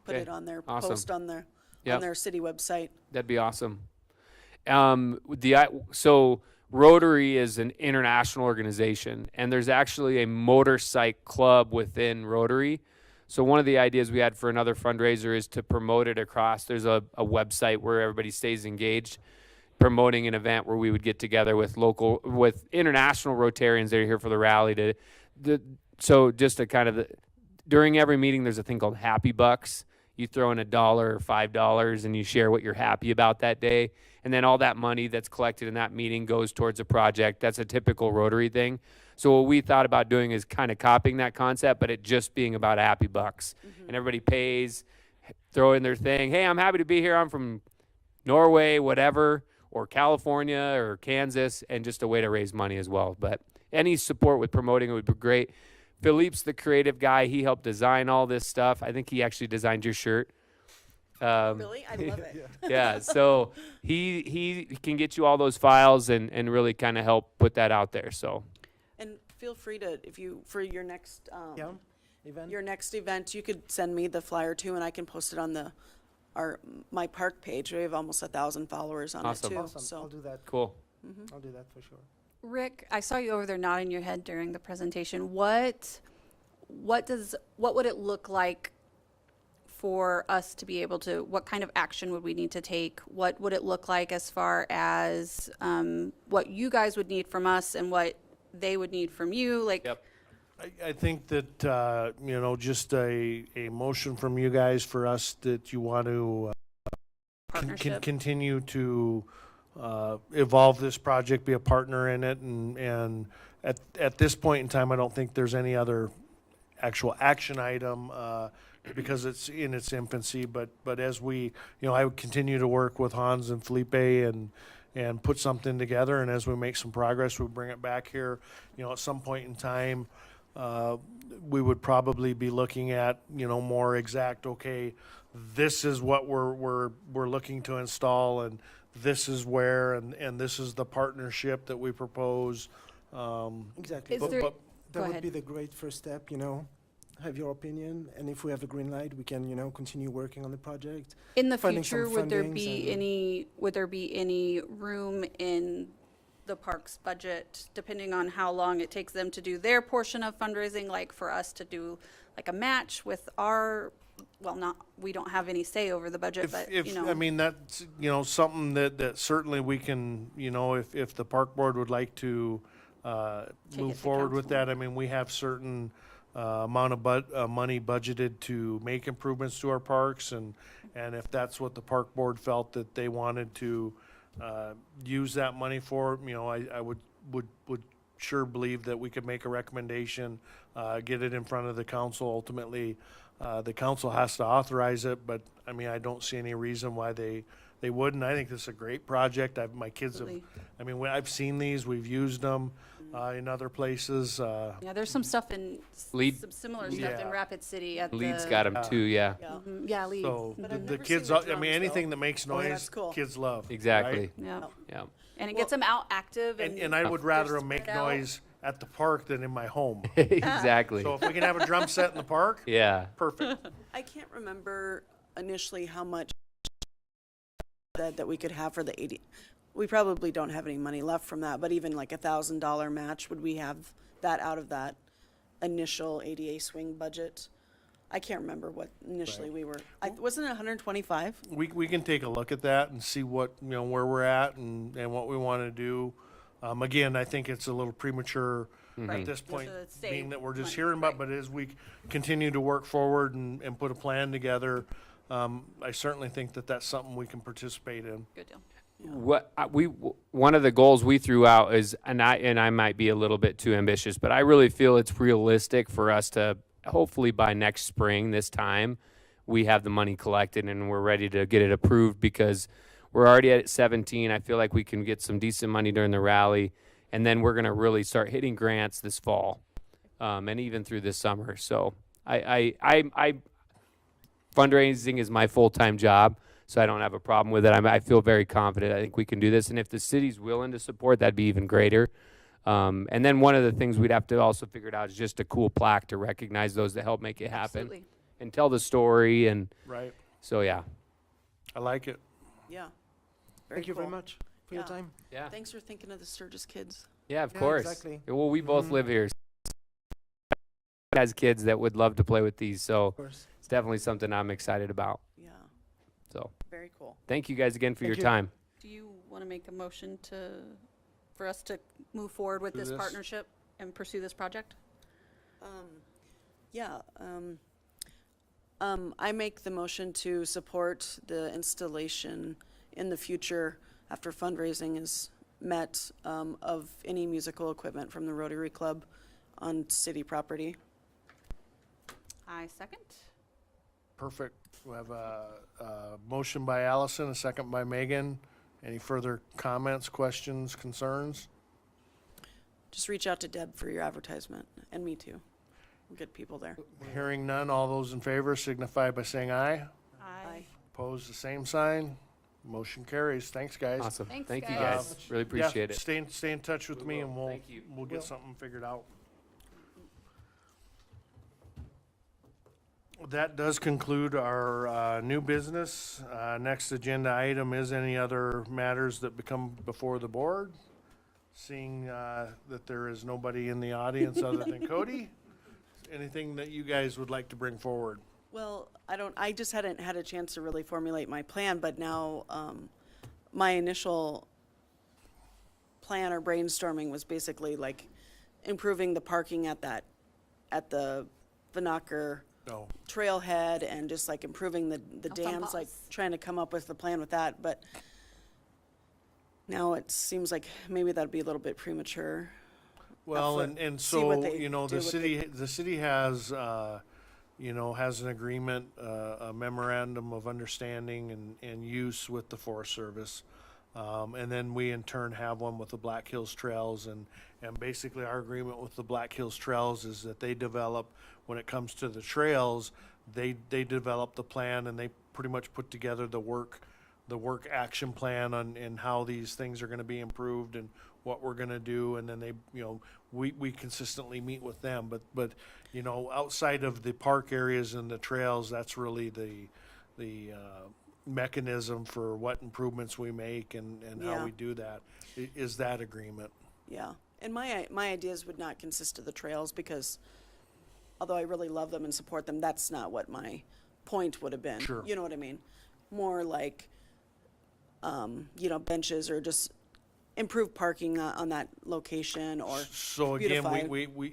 Put Okay, it on their awesome. post on their Yep. city website. That'd be awesome. So Rotary is an international organization, and there's actually a motorcycle club within Rotary. So one of the ideas we had for another fundraiser is to promote it across. There's a website where everybody stays engaged, promoting an event where we would get together with international Rotarians that are here for the rally. So just to kind of, during every meeting, there's a thing called Happy Bucks. You throw in $1 or $5 and you share what you're happy about that day. And then all that money that's collected in that meeting goes towards a project. That's a typical Rotary thing. So what we thought about doing is kind of copying that concept, but it just being about Happy Bucks. And everybody pays, throw in their thing. Hey, I'm happy to be here. I'm from Norway, whatever, or California or Kansas, and just a way to raise money as well. But any support with promoting it would be great. Philippe's the creative guy. He helped design all this stuff. I think he actually designed your shirt. Really? I love it. Yeah, so he can get you all those files and really kind of help put that out there. So And feel free to, for your next, Event. your next event, you could send me the flyer too, and I can post it on my park page. We have almost 1,000 followers on Awesome. it too. Awesome. So I'll do that. cool. I'll do that for sure. Rick, I saw you over there nodding your head during the presentation. What would it look like for us to be able to, what kind of action would we need to take? What would it look like as far as what you guys would need from us and what they would need from you? Like, Yep. I think that, just a motion from you guys for us that you want to partnership? continue to evolve this project, be a partner in it, and at this point in time, I don't think there's any other actual action item because it's in its infancy. But as we, I would continue to work with Hans and Felipe and put something together, and as we make some progress, we'll bring it back here, at some point in time. we would probably be looking at, more exact, okay, this is what we're looking to install, and this is where, and this is the partnership that we propose. Exactly. Is But- there- but- That Go would be ahead. the great first step, have your opinion, and if we have a green light, we can, continue working on the project. In the Finding some future, would there fundings be any room in the park's budget, depending on how long it takes them to do their portion of fundraising, like for us to do like a match with our, we don't have any say over the budget, but, I mean, that's, something that certainly we can, if the park board would like to Take it move to forward with council. that, I mean, we have certain amount of money budgeted to make improvements to our parks, and if that's what the park board felt that they wanted to use that money for, I would sure believe that we could make a recommendation, get it in front of the council. Ultimately, the council has to authorize it, but I mean, I don't see any reason why they wouldn't. I think this is a great project. My kids have, Absolutely. I mean, I've seen these, we've used them in other places. Yeah, there's some stuff in, Lead- some similar stuff in Yeah. Rapid City at the. Leeds got them too, yeah. Yeah. Yeah, Leeds. So But the I've the never kids, seen the I mean, drums, anything though. that makes Oh, yeah, noise, that's cool. kids love. Exactly. right? Yeah, Yeah. and it gets them out active And I would they're rather them make spread out. noise at the park than in my home. Exactly. So if we can have a drum set in the park, Yeah. perfect. I can't remember initially how much that we could have for the 80. We probably don't have any money left from that, but even like $1,000 match, would we have that out of that initial ADA swing budget? I can't remember what initially we were, wasn't it 125? We can take a look at that and see what, where we're at and what we want to do. Again, I think it's a little premature at Right. this point, To say being that we're just money, hearing about, right. but as we continue to work forward and put a plan together, I certainly think that that's something we can participate in. Good deal. One of the goals we threw out is, and I might be a little bit too ambitious, but I really feel it's realistic for us to hopefully by next spring this time we have the money collected and we're ready to get it approved, because we're already at 17. I feel like we can get some decent money during the rally, and then we're going to really start hitting grants this fall, and even through this summer. So I fundraising is my full-time job, so I don't have a problem with it. I feel very confident. I think we can do this, and if the city's willing to support, that'd be even greater. And then one of the things we'd have to also figure it out is just a cool plaque to recognize those that help make it happen Absolutely. and tell the story. And Right. so, yeah. I like it. Yeah. Thank you very cool. much for your Yeah. time. Yeah. Thanks for thinking of the Sturgis kids. Yeah, of Yeah, course. exactly. Well, we both Mhm. live here. Has kids that would love to play with these, so Of course. it's definitely something I'm excited about. Yeah, So very cool. thank you guys again for Thank your you. time. Do you want to make a motion for us to move forward with Do this this? partnership and pursue this project? Yeah, I make the motion to support the installation in the future after fundraising is met, of any musical equipment from the Rotary Club on city property. I second. Perfect. We have a motion by Allison, a second by Megan. Any further comments, questions, concerns? Just reach out to Deb for your advertisement, and me too. Good people there. Hearing none, all those in favor signify by saying aye. Aye. Opposed, the same sign. Motion carries. Thanks, guys. Awesome. Thanks, Thank you guys. guys. Really Yeah, appreciate it. Stay in touch with me and Thank you. we'll get something figured out. That does conclude our new business. Next agenda item is any other matters that become before the board. Seeing that there is nobody in the audience other than Cody, anything that you guys would like to bring forward? Well, I just hadn't had a chance to really formulate my plan, but now, my initial plan or brainstorming was basically like improving the parking at the Vanacker No. trailhead and just like improving the That's on dams, like pause. trying to come up with the plan with that, but now it seems like maybe that'd be a little bit premature. Well, Effort. and See what so, they you know, do with the city has, has an agreement, a memorandum of understanding and use with the Forest Service. And then we in turn have one with the Black Hills Trails, and basically our agreement with the Black Hills Trails is that they develop, when it comes to the trails, they develop the plan, and they pretty much put together the work action plan on, and how these things are gonna be improved and what we're gonna do, and then they, we consistently meet with them, but, outside of the park areas and the trails, that's really the mechanism for what improvements we make and Yeah. how we do that, is that agreement. Yeah, and my ideas would not consist of the trails, because although I really love them and support them, that's not what my point would have been. Sure. You know what I mean? More like, benches, or just improve parking on that location, or So again, beautify. we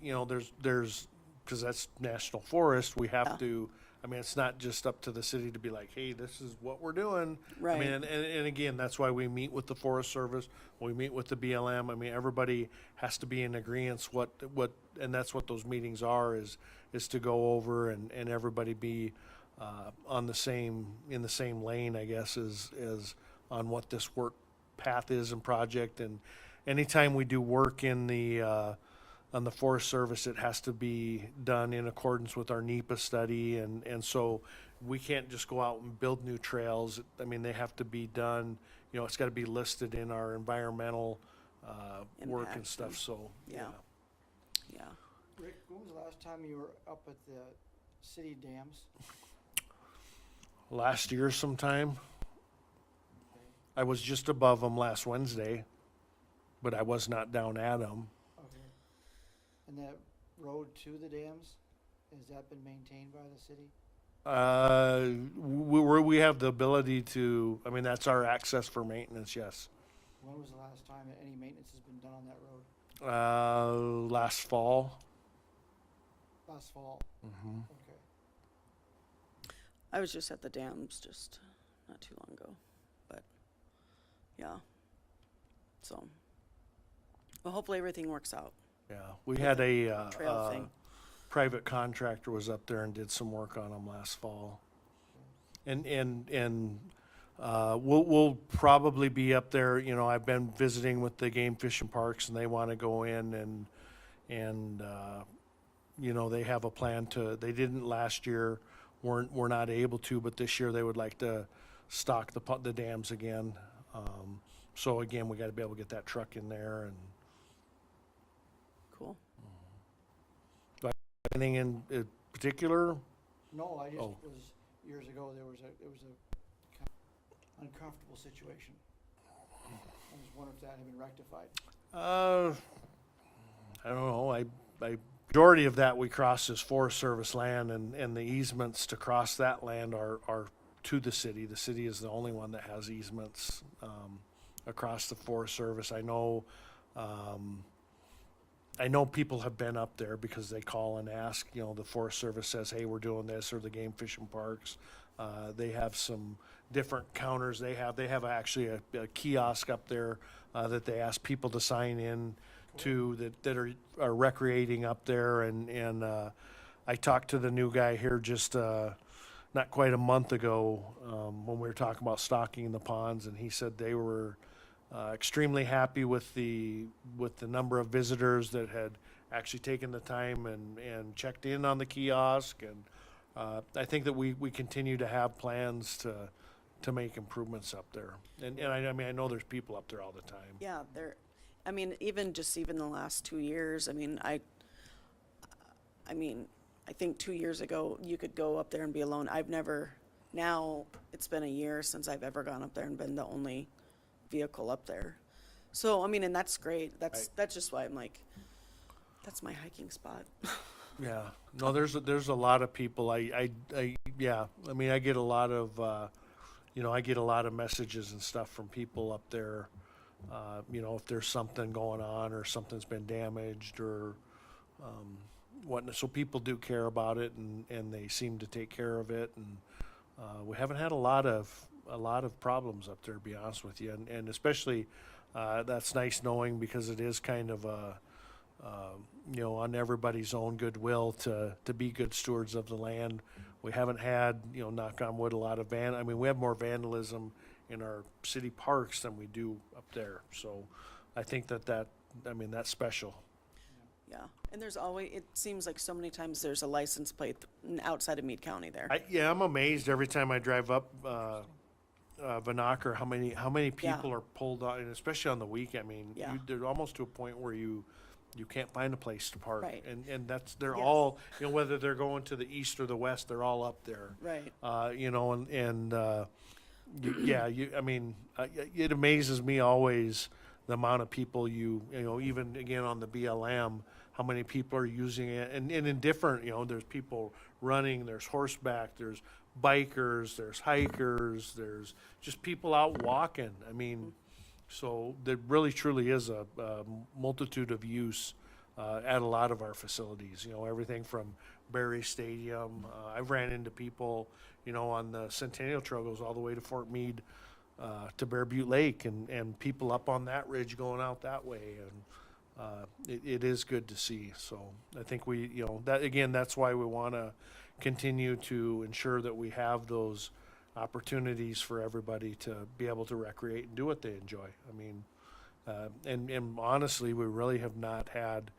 there's, because that's national forest, we have Yeah. to, it's not just up to the city to be like, hey, this is what we're doing. Right. And again, that's why we meet with the Forest Service, we meet with the BLM. Everybody has to be in agreement and that's what those meetings are, is to go over and everybody be in the same lane, I guess, as on what this work path is and project. And anytime we do work in the on the Forest Service, it has to be done in accordance with our NEPA study, and so we can't just go out and build new trails. They have to be done, it's gotta be listed in our environmental work and Impact stuff, and- so. yeah. Yeah. Rick, when was the last time you were up at the city dams? Last year sometime. I was just above them last Wednesday, but I was not down at them. Okay. And that road to the dams, has that been maintained by the city? We have the ability to, that's our access for maintenance, yes. When was the last time that any maintenance has been done on that road? Last fall. Last fall? Mm-hmm. Okay. I was just at the dams just not too long ago, but yeah. So, well, hopefully everything works out. Yeah, we had a Trail thing. private contractor was up there and did some work on them last fall. And we'll probably be up there, I've been visiting with the game fish and parks, and they want to go in and they have a plan to, they didn't last year, were not able to, but this year they would like to stock the dams again. So again, we got to be able to get that truck in there. And Cool. anything in particular? No, I just Oh. was, years ago, there was a kind of uncomfortable situation. I was wondering if that had been rectified. I don't know. Majority of that we cross is Forest Service land, and the easements to cross that land are to the city. The city is the only one that has easements across the Forest Service. I know people have been up there because they call and ask, the Forest Service says, hey, we're doing this, or the game fish and parks. They have some different counters. They have actually a kiosk up there that they ask people to sign in to that are recreating up there. And I talked to the new guy here just not quite a month ago when we were talking about stocking the ponds, and he said they were extremely happy with the number of visitors that had actually taken the time and checked in on the kiosk. And I think that we continue to have plans to make improvements up there. And I know there's people up there all the time. Yeah, even the last 2 years, I think 2 years ago, you could go up there and be alone. Now it's been a year since I've ever gone up there and been the only vehicle up there. So, and that's great. That's just why I'm like, that's my hiking spot. Yeah, no, there's a lot of people. I get a lot of, I get a lot of messages and stuff from people up there. If there's something going on or something's been damaged or whatnot. So people do care about it, and they seem to take care of it. And we haven't had a lot of problems up there, to be honest with you. And especially that's nice knowing, because it is kind of on everybody's own goodwill to be good stewards of the land. We haven't had, knock on wood, a lot of we have more vandalism in our city parks than we do up there. So I think that's special. Yeah, and there's always, it seems like so many times there's a license plate outside of Meade County there. I'm amazed every time I drive up Vanacker, how many people are pulled out, and especially on the week. I mean, Yeah. they're almost to a point where you can't find a place to park. Right. And they're Yes. all, whether they're going to the east or the west, they're all up there. Right. It amazes me always the amount of people even again on the BLM, how many people are using it, and in different, there's people running, there's horseback, there's bikers, there's hikers, there's just people out walking. I mean, so there really truly is a multitude of use at a lot of our facilities, everything from Barry Stadium. I've ran into people, on the Centennial Trail goes all the way to Fort Meade, to Bear Butte Lake, and people up on that ridge going out that way. And it is good to see. So I think that's why we want to continue to ensure that we have those opportunities for everybody to be able to recreate and do what they enjoy. I mean, and honestly, we really have not had,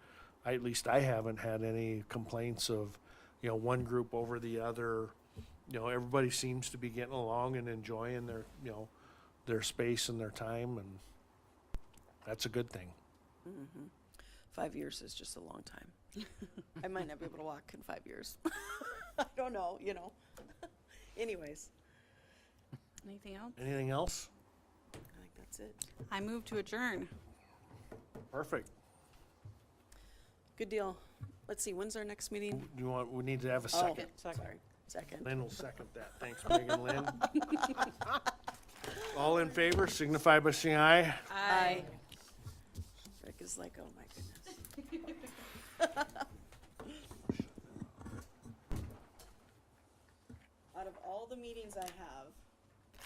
at least I haven't had any complaints of, one group over the other. Everybody seems to be getting along and enjoying their space and their time, and that's a good thing. 5 years is just a long time. I might not be able to walk in 5 years. I don't know, Anyways, Anything else? Anything else? I think that's it. I move to adjourn. Perfect. Good deal. Let's see, when's our next meeting? We need to have a second. Sorry, second. Lynn will second that. Thanks, Megan Lynn. All in favor, signify by saying aye. Aye. Rick is like, oh my goodness. Out of all the meetings I have,